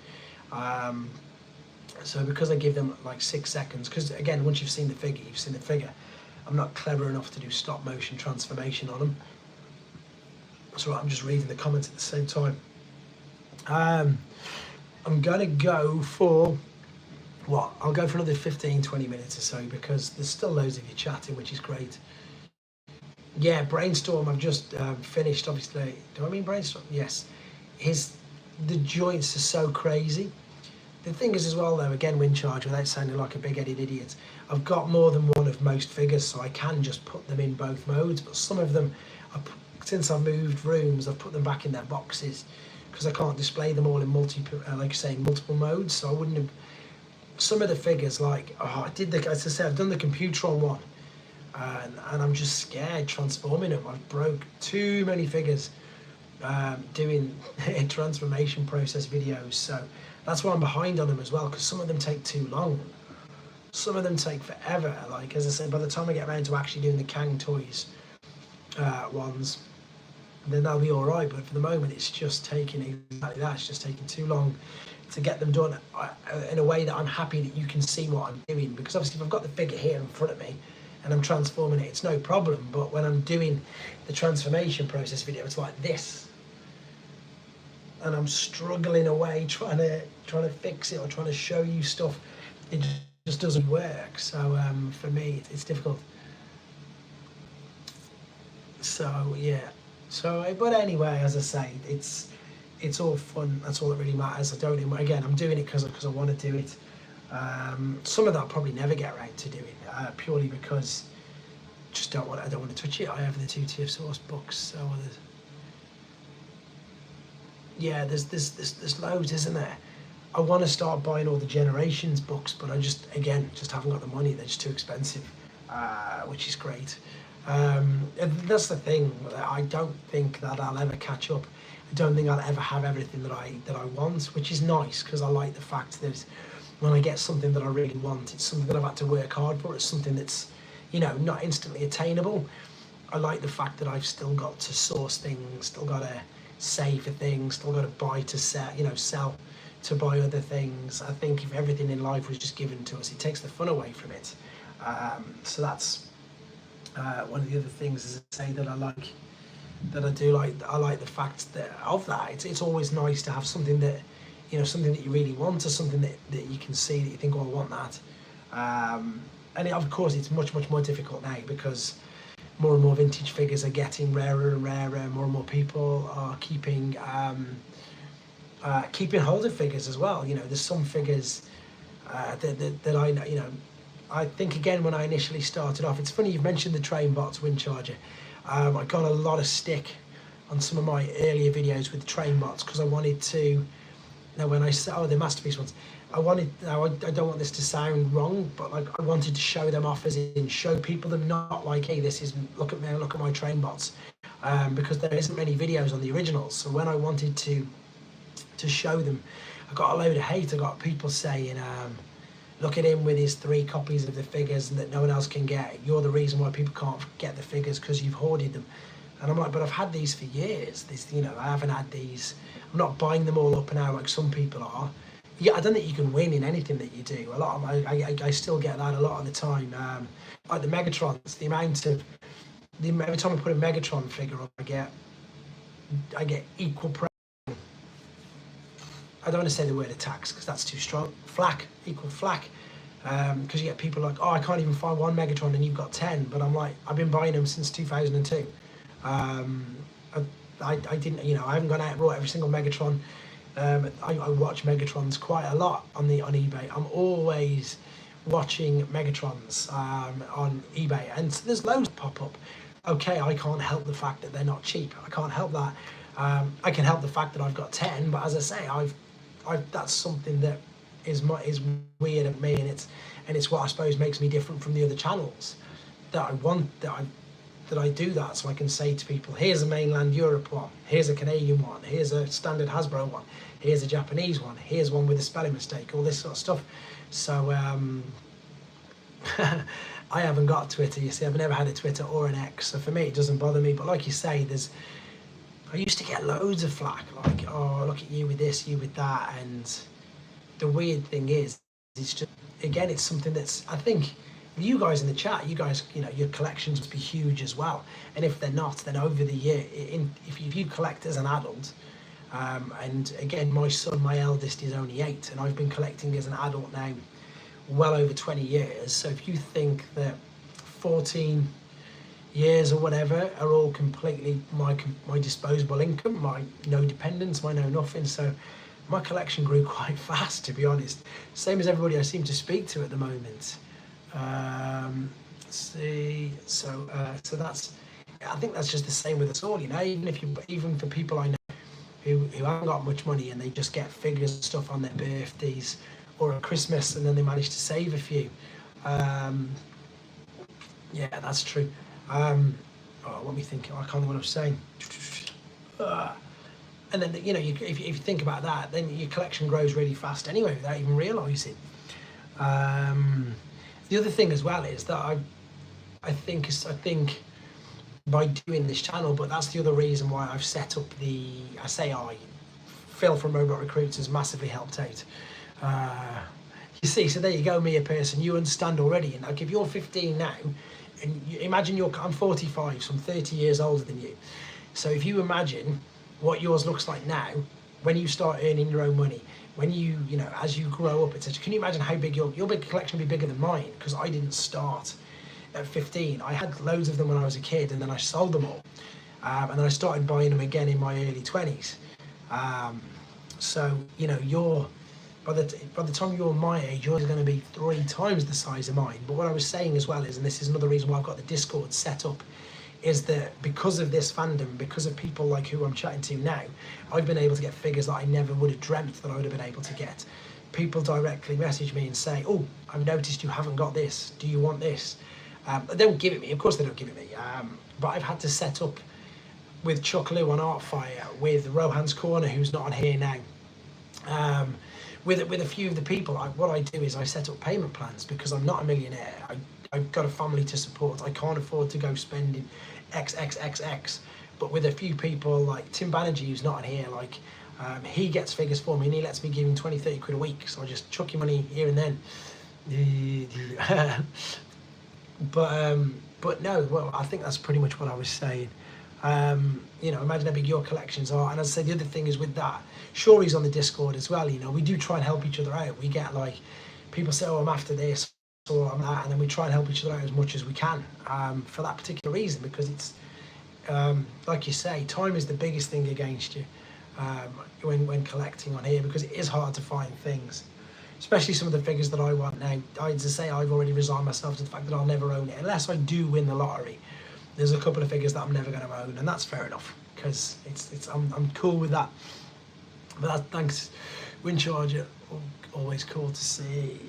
[SPEAKER 1] So because I give them like 6 seconds, because again, once you've seen the figure, you've seen the figure. I'm not clever enough to do stop motion transformation on them. So I'm just reading the comments at the same time. I'm gonna go for, what? I'll go for another 15-20 minutes or so, because there's still loads of you chatting, which is great. Yeah, Brainstorm, I've just finished, obviously. Do I mean Brainstorm? Yes. The joints are so crazy. The thing is as well though, again, Wind Charge, without sounding like a big-headed idiot, I've got more than one of most figures, so I can just put them in both modes, but some of them, since I've moved rooms, I've put them back in their boxes because I can't display them all in like I say, multiple modes. So I wouldn't have. Some of the figures, like as I said, I've done the computer on one, and I'm just scared transforming them. I've broke too many figures doing transformation process videos, so that's why I'm behind on them as well, because some of them take too long. Some of them take forever. Like, as I said, by the time I get around to actually doing the Kang Toys ones, then they'll be all right. But for the moment, it's just taking exactly that. It's just taking too long to get them done in a way that I'm happy that you can see what I'm doing. Because obviously, if I've got the figure here in front of me and I'm transforming it, it's no problem. But when I'm doing the transformation process video, it's like this, and I'm struggling away trying to fix it or trying to show you stuff. It just doesn't work. So for me, it's difficult. So yeah. So but anyway, as I say, it's all fun. That's all that really matters. I'm doing it because I want to do it. Some of that I'll probably never get around to doing, purely because I don't want to touch it. I have the 2 tier source books, so there's loads, isn't there? I want to start buying all the Generations books, but I just haven't got the money. They're just too expensive, which is great. And that's the thing. I don't think that I'll ever catch up. I don't think I'll ever have everything that I want, which is nice, because I like the fact that when I get something that I really want, it's something that I've had to work hard for. It's something that's, not instantly attainable. I like the fact that I've still got to source things, still got to save for things, still got to buy to sell, sell to buy other things. I think if everything in life was just given to us, it takes the fun away from it. So that's one of the other things, is to say that I like. That I do like. I like the fact that it's always nice to have something that, something that you really want, or something that you can see that you think, oh, I want that. And of course, it's much more difficult now, because more and more vintage figures are getting rarer and rarer. More and more people are keeping hold of figures as well. There's some figures that I know. I think, again, when I initially started off, it's funny you've mentioned the Train Bots Wind Charger. I got a lot of stick on some of my earlier videos with the Train Bots, because I wanted to, when I saw the Masterpiece ones, I don't want this to sound wrong, but like, I wanted to show them off, as in show people them, not like, hey, look at me, look at my Train Bots, because there isn't many videos on the originals. So when I wanted to show them, I got a load of hate. I got people saying, look at him with his 3 copies of the figures that no one else can get. You're the reason why people can't get the figures, because you've hoarded them. And I'm like, but I've had these for years. I haven't had these. I'm not buying them all up and out like some people are. Yeah, I don't think you can win in anything that you do. A lot of I still get that a lot of the time. Like the Megatrons, every time I put a Megatron figure up, I get equal praise. I don't want to say the word attacks, because that's too strong. Equal flack. Because you get people like, oh, I can't even find one Megatron and you've got 10. But I'm like, I've been buying them since 2002. I didn't, I haven't gone out and bought every single Megatron. I watch Megatrons quite a lot on eBay. I'm always watching Megatrons on eBay, and so there's loads pop up. Okay, I can't help the fact that they're not cheap. I can't help that. I can help the fact that I've got 10, but as I say, that's something that is weird of me, and it's what I suppose makes me different from the other channels. That I do that, so I can say to people, here's a mainland Europe one, here's a Canadian one, here's a standard Hasbro one, here's a Japanese one, here's one with a spelling mistake, all this sort of stuff. So I haven't got Twitter, you see. I've never had a Twitter or an X, so for me it doesn't bother me. But like you say, I used to get loads of flack, like, oh, look at you with this, you with that. And the weird thing is, it's just, again, it's something that's, I think, you guys in the chat, your collections must be huge as well. And if they're not, then over the year, if you collect as an adult, and again, my son, my eldest, is only 8, and I've been collecting as an adult now well over 20 years. So if you think that 14 years or whatever are all completely my disposable income, my no dependents, my no nothing, so my collection grew quite fast, to be honest. Same as everybody I seem to speak to at the moment. Let's see, so that's I think that's just the same with us all, you know. Even for people I know who haven't got much money and they just get figures and stuff on their birthdays or at Christmas, and then they manage to save a few. Yeah, that's true. Let me think. I can't remember what I was saying. And then, you know, if you think about that, then your collection grows really fast anyway without even realising. The other thing as well is that I think by doing this channel, but that's the other reason why I've set up Phil from Robot Recruits has massively helped out. You see, so there you go, me a person, you understand already. And like if you're 15 now, and imagine I'm 45, so I'm 30 years older than you. So if you imagine what yours looks like now, when you start earning your own money, when you know, as you grow up, etc. Can you imagine how big your big collection will be bigger than mine? Because I didn't start at 15. I had loads of them when I was a kid, and then I sold them all. And then I started buying them again in my early 20s. So, you know, by the time you're my age, yours is going to be 3 times the size of mine. But what I was saying as well is, and this is another reason why I've got the Discord set up, is that because of this fandom, because of people like who I'm chatting to now, I've been able to get figures that I never would have dreamt that I would have been able to get. People directly message me and say, oh, I've noticed you haven't got this. Do you want this? They don't give it me. Of course they don't give it me. But I've had to set up with Chuck Lou on Artfire, with Rohan's Corner, who's not on here now. With a few of the people, what I do is I set up payment plans because I'm not a millionaire. I've got a family to support. I can't afford to go spending XXXX. But with a few people like Tim Banerjee, who's not on here, like he gets figures for me and he lets me give him 20, 30 quid a week. So I just chuck him money here and then. But no, well, I think that's pretty much what I was saying. You know, imagine how big your collections are. And as I say, the other thing is with that, Shori's on the Discord as well. You know, we do try and help each other out. We get like, people say, oh, I'm after this or I'm that, and then we try and help each other out as much as we can for that particular reason, because it's, like you say, time is the biggest thing against you when collecting on here, because it is hard to find things, especially some of the figures that I want now. I'd say I've already resigned myself to the fact that I'll never own it unless I do win the lottery. There's a couple of figures that I'm never going to own, and that's fair enough because I'm cool with that. But thanks, Windcharger. Always cool to see.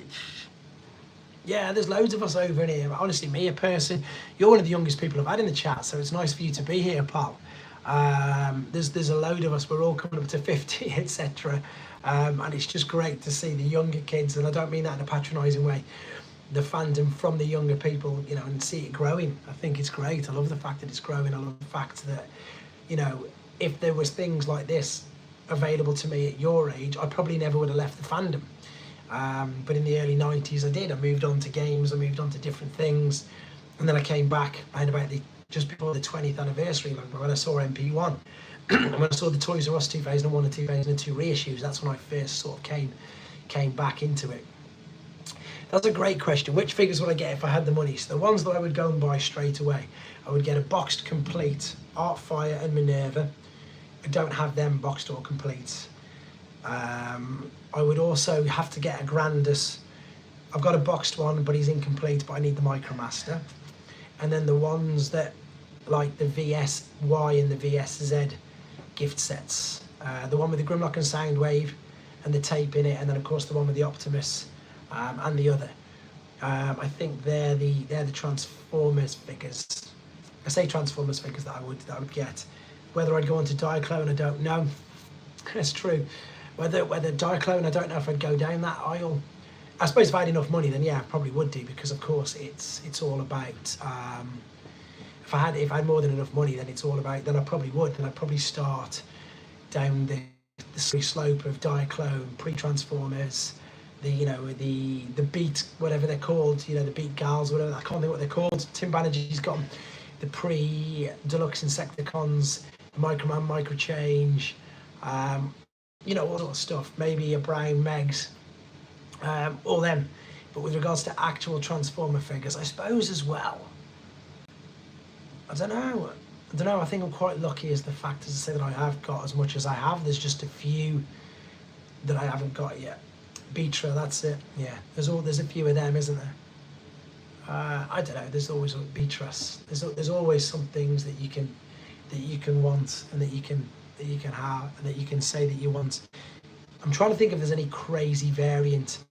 [SPEAKER 1] Yeah, there's loads of us over in here. Honestly, me a person, you're one of the youngest people I've had in the chat, so it's nice for you to be here, pal. There's a load of us. We're all coming up to 50, etc. And it's just great to see the younger kids, and I don't mean that in a patronising way, the fandom from the younger people, you know, and see it growing. I think it's great. I love the fact that it's growing. I love the fact that, you know, if there was things like this available to me at your age, I probably never would have left the fandom. But in the early 90s, I did. I moved on to games, I moved on to different things, and then I came back around about just before the 20th anniversary, like when I saw MP1. And when I saw the Toys R Us 2001 and 2002 reissues, that's when I first sort of came back into it. That's a great question. Which figures would I get if I had the money? So the ones that I would go and buy straight away, I would get a boxed complete Artfire and Minerva. I don't have them boxed or complete. I would also have to get a Grandus. I've got a boxed one, but he's incomplete, but I need the Micromaster. And then the ones that, like the VSY and the VSZ gift sets. The one with the Grimlock and Soundwave and the tape in it, and then of course the one with the Optimus and the other. I think they're the Transformers figures. I say Transformers figures that I would get. Whether I'd go on to Diaclone, I don't know. That's true. Whether Diaclone, I don't know if I'd go down that aisle. I suppose if I had enough money, then yeah, I probably would do, because of course it's all about. If I had more than enough money, then it's all about. Then I probably would. Then I'd probably start down the slope of Diaclone, pre-Transformers, the Beat, whatever they're called, you know, the Beat Gals, whatever. I can't think what they're called. Tim Banerjee's got them. The pre-Deluxe Insecticons, Microman, Microchange, you know, all that stuff. Maybe a Brown Megs, all them. But with regards to actual Transformer figures, I suppose as well, I don't know. I think I'm quite lucky as the fact, as I say, that I have got as much as I have. There's just a few that I haven't got yet. Beatra, that's it. Yeah, there's a few of them, isn't there? I don't know. There's always Beatrice. There's always some things that you can want and that you can have and that you can say that you want. I'm trying to think if there's any crazy variant.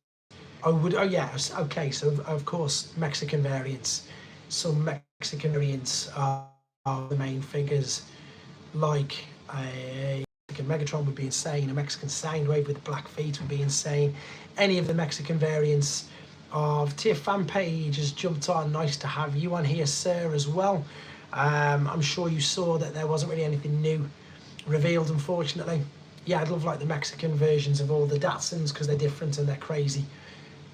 [SPEAKER 1] Oh yeah, okay. So of course Mexican variants. Some Mexican variants are the main figures, like a Mexican Megatron would be insane. A Mexican Soundwave with black feet would be insane. Any of the Mexican variants of Tier Fan Page has jumped on. Nice to have you on here, sir, as well. I'm sure you saw that there wasn't really anything new revealed, unfortunately. Yeah, I'd love like the Mexican versions of all the Datsuns because they're different and they're crazy.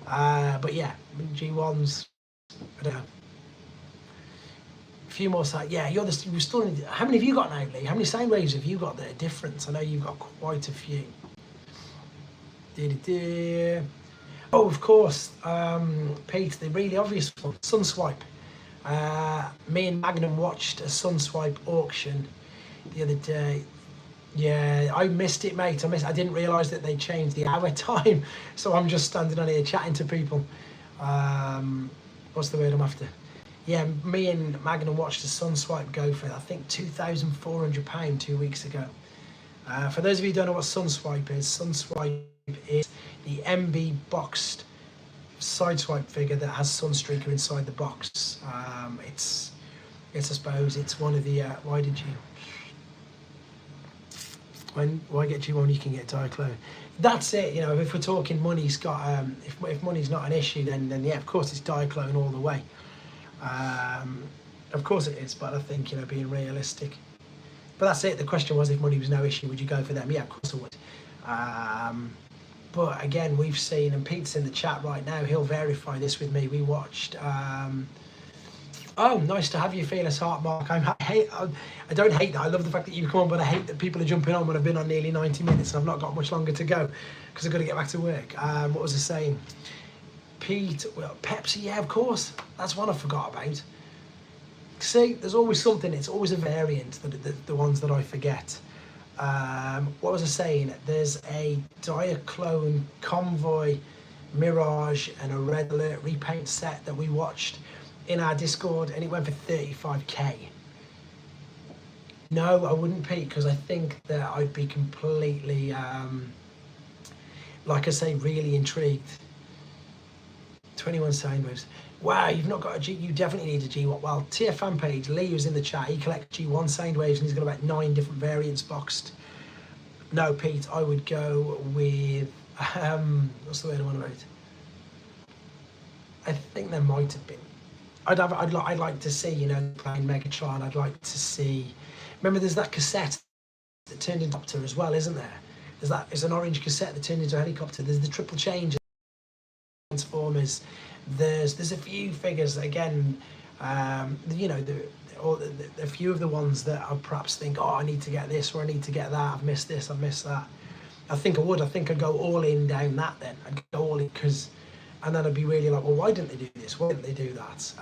[SPEAKER 1] But yeah, G1s, I don't know. A few more sides. Yeah, you're still in. How many have you got now, Lee? How many Soundwaves have you got that are different? I know you've got quite a few. Oh, of course, Pete, the really obvious one, Sunswipe. Me and Magnum watched a Sunswipe auction the other day. Yeah, I missed it, mate. I didn't realise that they changed the hour time, so I'm just standing on here chatting to people. What's the word I'm after? Yeah, me and Magnum watched a Sunswipe go for, I think, £2,400 2 weeks ago. For those of you who don't know what Sunswipe is the MB boxed sideswipe figure that has Sunstreaker inside the box. It's I suppose, it's one of the, why get G1 when you can get Diaclone? That's it, you know, if we're talking money's got, if money's not an issue, then yeah, of course it's Diaclone all the way. Of course it is, but I think, you know, being realistic. But that's it, the question was, if money was no issue, would you go for them? Yeah, of course I would. But again, we've seen, and Pete's in the chat right now, he'll verify this with me, we watched, oh, nice to have you, Fearless Heart, Mark. I don't hate that. I love the fact that you come on, but I hate that people are jumping on when I've been on nearly 90 minutes and I've not got much longer to go because I've got to get back to work. What was I saying? Pete, well, Pepsi, yeah, of course. That's one I forgot about. See, there's always something. It's always a variant, the ones that I forget. What was I saying? There's a Diaclone Convoy, Mirage, and a Red Alert repaint set that we watched in our Discord, and it went for 35k. No, I wouldn't, Pete, because I think that I'd be completely, like I say, really intrigued. 21 Soundwaves. Wow, you've not got a G, you definitely need a G1. Well, Tier Fan Page, Lee was in the chat, he collects G1 Soundwaves and he's got about 9 different variants boxed. No, Pete, I would go with, what's the word I want about? I think there might have been. I'd like to see, you know, playing Megatron. I'd like to see. Remember, there's that cassette that turned into a helicopter as well, isn't there? There's an orange cassette that turned into a helicopter. There's the triple change Transformers. There's a few figures again. You know, a few of the ones that I perhaps think, oh, I need to get this or I need to get that. I've missed this. I've missed that. I think I would. I think I'd go all in down that then. I'd go all in because. And then I'd be really like, well, why didn't they do this? Why didn't they do that?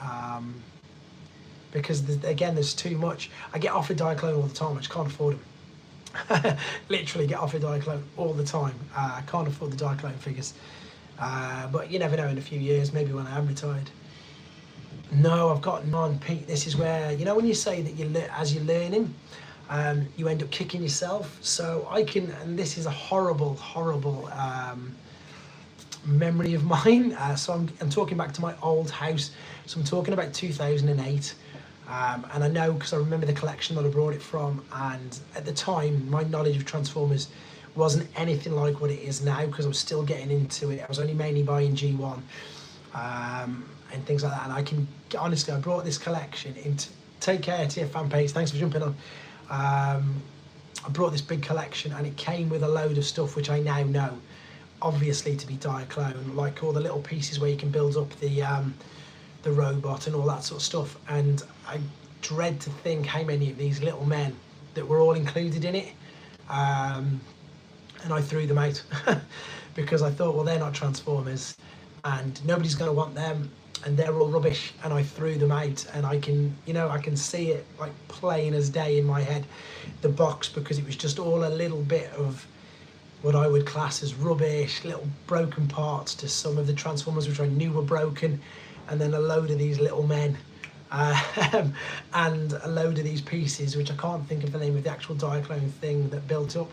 [SPEAKER 1] Because, again, there's too much. I get offered Diaclone all the time. I just can't afford them. Literally get offered Diaclone all the time. I can't afford the Diaclone figures. But you never know, in a few years, maybe when I am retired. No, I've got none, Pete. This is where, you know, when you say that as you're learning, you end up kicking yourself. So I can, and this is a horrible, horrible memory of mine. So I'm talking back to my old house. So I'm talking about 2008. And I know because I remember the collection that I brought it from. And at the time, my knowledge of Transformers wasn't anything like what it is now because I was still getting into it. I was only mainly buying G1 and things like that. And I can, honestly, I brought this collection into, take care, Tier Fan Page, thanks for jumping on. I brought this big collection and it came with a load of stuff which I now know, obviously, to be Diaclone, like all the little pieces where you can build up the robot and all that sort of stuff. And I dread to think how many of these little men that were all included in it. And I threw them out because I thought, well, they're not Transformers and nobody's going to want them and they're all rubbish, and I threw them out. And I can, you know, I can see it like plain as day in my head, the box, because it was just all a little bit of what I would class as rubbish, little broken parts to some of the Transformers which I knew were broken. and then a load of these little men, and a load of these pieces, which I can't think of the name of the actual Diaclone thing that built up.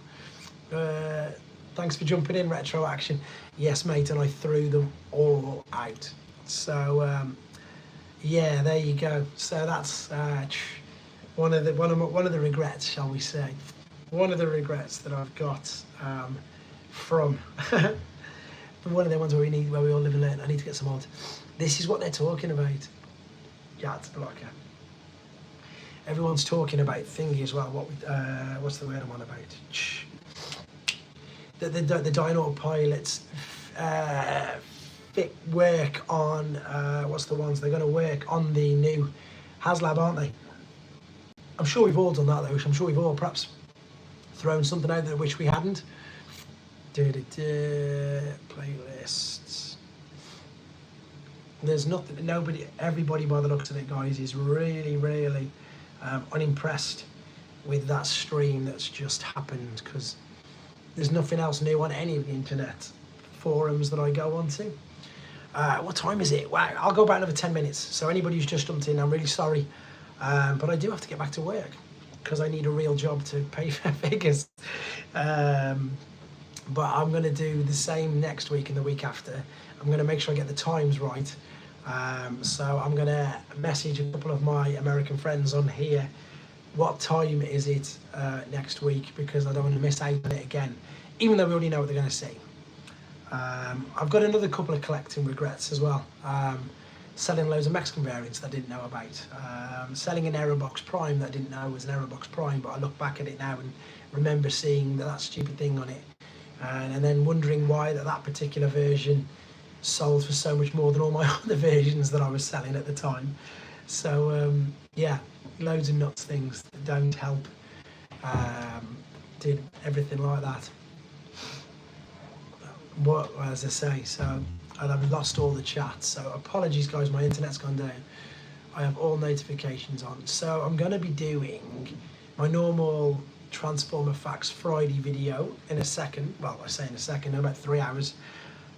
[SPEAKER 1] Thanks for jumping in, Retro Action. Yes, mate, and I threw them all out. So yeah, there you go. So that's one of the regrets, shall we say? One of the regrets that I've got from one of the ones where we all live and learn. I need to get some odd. This is what they're talking about. Yeah, it's blocker. Everyone's talking about thingy as well. What's the word I'm on about? The Dino pilots work on what's the ones they're going to work on the new HasLab, aren't they? I'm sure we've all done that though. I'm sure we've all perhaps thrown something out there which we hadn't. Playlists. There's nothing. Everybody by the looks of it, guys, is really unimpressed with that stream that's just happened, because there's nothing else new on any of the internet forums that I go onto. What time is it? Wow, I'll go about another 10 minutes. So anybody who's just jumped in, I'm really sorry. But I do have to get back to work because I need a real job to pay for figures. But I'm going to do the same next week and the week after. I'm going to make sure I get the times right. So I'm going to message a couple of my American friends on here. What time is it next week? Because I don't want to miss out on it again, even though we already know what they're going to see. I've got another couple of collecting regrets as well. Selling loads of Mexican variants that I didn't know about. Selling an Aerobox Prime that I didn't know was an Aerobox Prime, but I look back at it now and remember seeing that stupid thing on it. And then wondering why that particular version sold for so much more than all my other versions that I was selling at the time. So yeah, loads of nuts things that don't help. Did everything like that. What, as I say, so I've lost all the chats. So apologies, guys, my internet's gone down. I have all notifications on. So I'm going to be doing my normal Transformer Facts Friday video in a second. Well, I say in a second, in about 3 hours.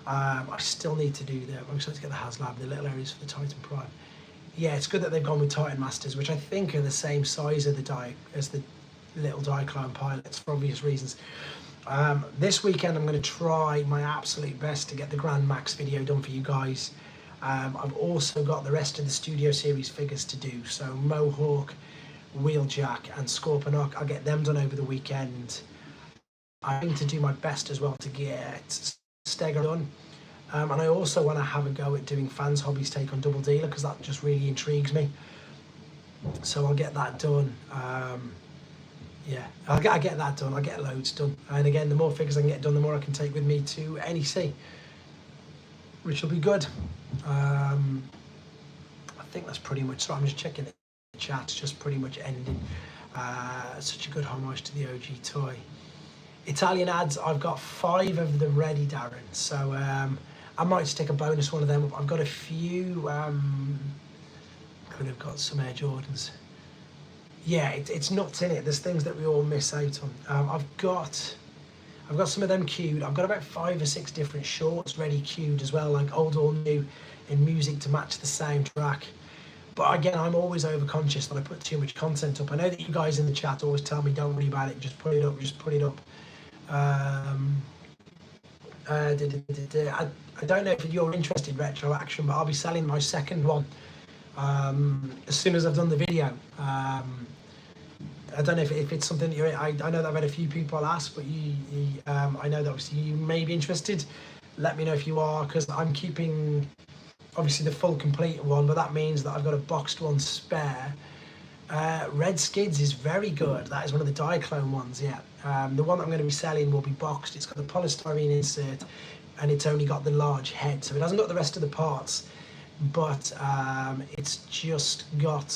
[SPEAKER 1] I still need to do I'm supposed to get the HasLab, the little areas for the Titan Prime. Yeah, it's good that they've gone with Titan Masters, which I think are the same size of as the little Diaclone pilots for obvious reasons. This weekend I'm going to try my absolute best to get the Grand Max video done for you guys. I've also got the rest of the Studio Series figures to do, so Mohawk, Wheeljack and Scorponok. I'll get them done over the weekend. I need to do my best as well to get Stego done. And I also want to have a go at doing Fans Hobbies Take on Double Dealer, because that just really intrigues me. So I'll get that done. Yeah, I'll get that done. I'll get loads done. And again, the more figures I can get done, the more I can take with me to NEC, which will be good. I think that's pretty much, so I'm just checking the chat, it's just pretty much ending. Such a good homage to the OG toy. Italian ads, I've got 5 of them ready, Darren. So I might stick a bonus one of them up. I've got a few, could have got some Air Jordans. Yeah, it's nuts in it. There's things that we all miss out on. I've got some of them queued. I've got about 5 or 6 different shorts ready queued as well, like old or new, in music to match the soundtrack. But again, I'm always overconscious that I put too much content up. I know that you guys in the chat always tell me, don't worry about it, just put it up, just put it up. I don't know if you're interested, Retro Action, but I'll be selling my second one as soon as I've done the video. I don't know if it's something that you're, I know that I've had a few people ask, but I know that obviously you may be interested. Let me know if you are, because I'm keeping obviously the full complete one, but that means that I've got a boxed one spare. Red Skids is very good. That is one of the Diaclone ones, yeah. The one that I'm going to be selling will be boxed. It's got the polystyrene insert and it's only got the large head, so it hasn't got the rest of the parts, but it's just got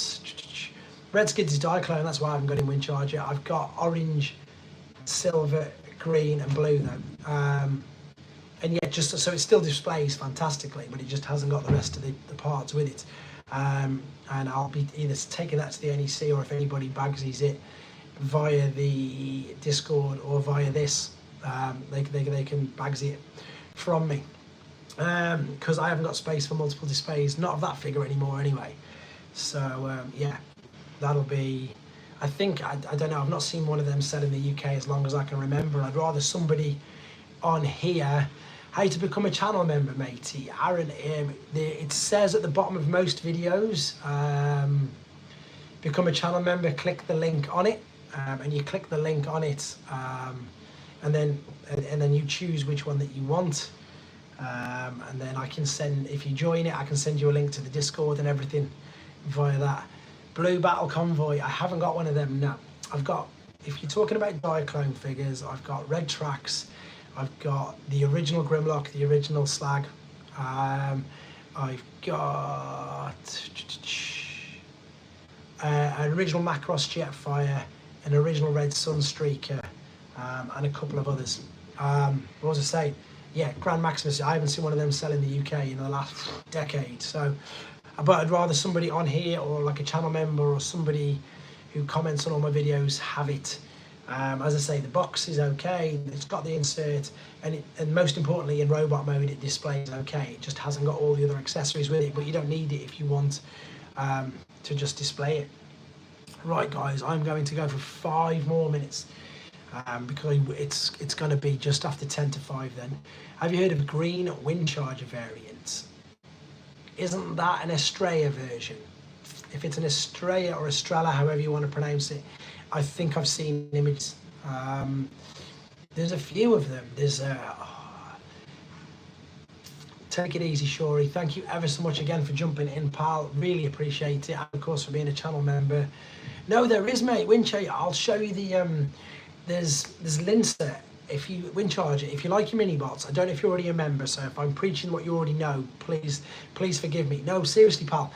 [SPEAKER 1] Red Skids is Diaclone. That's why I haven't got in Wind Charger. I've got orange, silver, green and blue though, and yeah, just so it still displays fantastically, but it just hasn't got the rest of the parts with it. And I'll be either taking that to the NEC, or if anybody bagsies it via the Discord or via this, they can bagsy it from me. because I haven't got space for multiple displays, not of that figure anymore anyway. So yeah, that'll be, I think, I don't know, I've not seen one of them sell in the UK as long as I can remember. I'd rather somebody on here. How to become a channel member, matey. Aaron, it says at the bottom of most videos, become a channel member, click the link on it, and you click the link on it, and then you choose which one that you want, and then I can send, if you join it, I can send you a link to the Discord and everything via that. Blue Battle Convoy, I haven't got one of them, no. I've got, if you're talking about Diaclone figures, I've got Red Tracks, I've got the original Grimlock, the original Slag. I've got an original Macross Jetfire, an original Red Sunstreaker, and a couple of others. What was I saying? Yeah, Grand Maximus. I haven't seen one of them sell in the UK in the last decade. So, but I'd rather somebody on here or like a channel member or somebody who comments on all my videos have it. As I say, the box is okay, it's got the insert, and most importantly in robot mode it displays okay. It just hasn't got all the other accessories with it, but you don't need it if you want to just display it. Right guys, I'm going to go for 5 more minutes because it's going to be just after 10 to 5 then. Have you heard of green Windcharger variant? Isn't that an Estrella version? If it's an Estrella or Estrella, however you want to pronounce it, I think I've seen images. There's a few of them. There's take it easy, Shori. Thank you ever so much again for jumping in, pal. Really appreciate it. And of course for being a channel member. No, there is, mate. Windcharger. I'll show you the there's Lincer. If you Windcharger, if you like your mini bots, I don't know if you're already a member, so if I'm preaching what you already know, please forgive me. No, seriously, pal.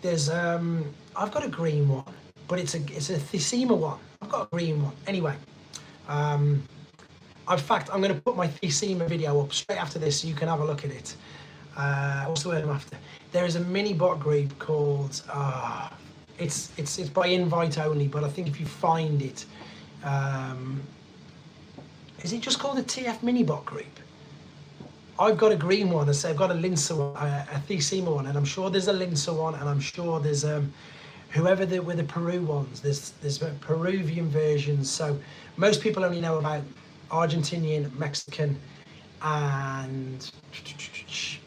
[SPEAKER 1] There's I've got a green one. But it's a Thesema one. I've got a green one. Anyway, in fact, I'm going to put my Thesema video up straight after this so you can have a look at it. What's the word I'm after? There is a mini bot group called, it's by invite only, but I think if you find it, is it just called the TF mini bot group? I've got a green one, I say I've got a Lincer one, a Thesema one, and I'm sure there's a Lincer one, and I'm sure there's whoever were the Peru ones, there's Peruvian versions. So most people only know about Argentinian, Mexican, and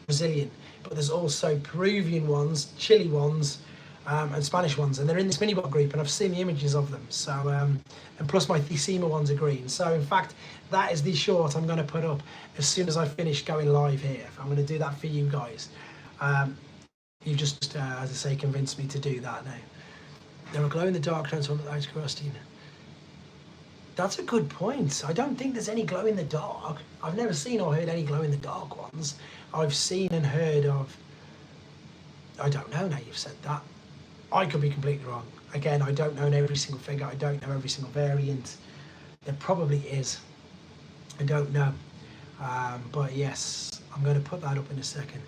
[SPEAKER 1] Brazilian. But there's also Peruvian ones, Chile ones, and Spanish ones, and they're in this mini bot group, and I've seen the images of them. So and plus my Thesema ones are green. So in fact, that is the short I'm going to put up as soon as I finish going live here. I'm going to do that for you guys. You've just, as I say, convinced me to do that now. There are glow-in-the-dark transform with ice crusting. That's a good point. I don't think there's any glow-in-the-dark. I've never seen or heard any glow-in-the-dark ones. I've seen and heard of... I don't know now you've said that. I could be completely wrong. Again, I don't know every single figure. I don't know every single variant. There probably is. I don't know. But yes, I'm going to put that up in a second.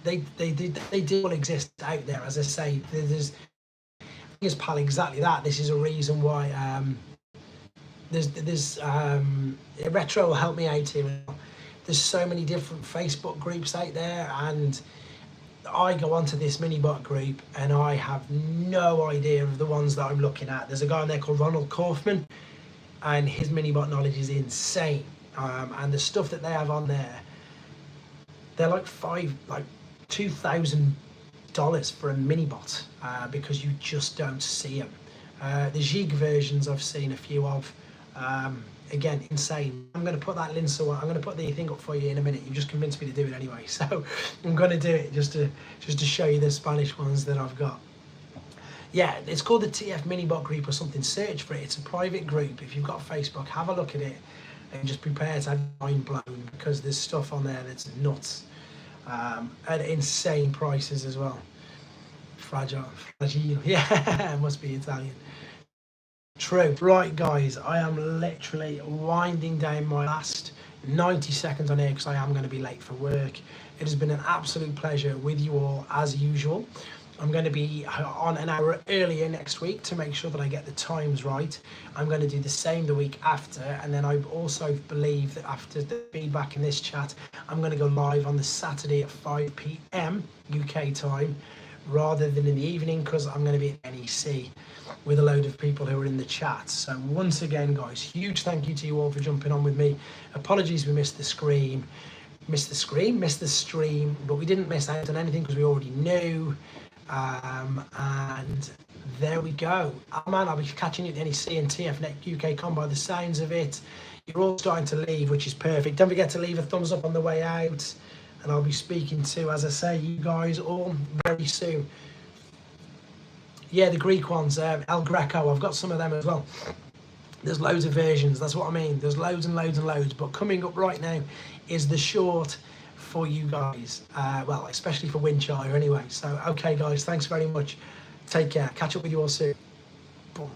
[SPEAKER 1] They do all exist out there, as I say. There's pal, exactly that. This is a reason why there's Retro will help me out here. There's so many different Facebook groups out there, and I go onto this mini bot group and I have no idea of the ones that I'm looking at. There's a guy on there called Ronald Kaufman, and his mini bot knowledge is insane. And the stuff that they have on there, they're like $2,000 for a mini bot because you just don't see them. The Jig versions I've seen a few of. Again, insane. I'm going to put that Lincer one. I'm going to put the thing up for you in a minute. You've just convinced me to do it anyway, so I'm going to do it just to show you the Spanish ones that I've got. Yeah, it's called the TF Minibot group or something. Search for it. It's a private group. If you've got Facebook, have a look at it and just prepare to have your mind blown because there's stuff on there that's nuts at insane prices as well. Fragile, yeah, it must be Italian. True. Right, guys, I am literally winding down my last 90 seconds on here because I am going to be late for work. It has been an absolute pleasure with you all as usual. I'm going to be on an hour earlier next week to make sure that I get the times right. I'm going to do the same the week after, and then I also believe that after the feedback in this chat, I'm going to go live on the Saturday at 5 p.m. UK time rather than in the evening, because I'm going to be at NEC with a load of people who are in the chat. So once again, guys, huge thank you to you all for jumping on with me. Apologies we missed the stream, but we didn't miss out on anything because we already knew. And there we go. Oh man, I'll be catching you at the NEC and TFNet UK Con by the sounds of it. You're all starting to leave, which is perfect. Don't forget to leave a thumbs up on the way out, and I'll be speaking to, as I say, you guys all very soon. Yeah, the Greek ones, El Greco, I've got some of them as well. There's loads of versions, that's what I mean. There's loads and loads and loads, but coming up right now is the short for you guys, well, especially for Windchire anyway. So, okay guys, thanks very much. Take care. Catch up with you all soon. Boom.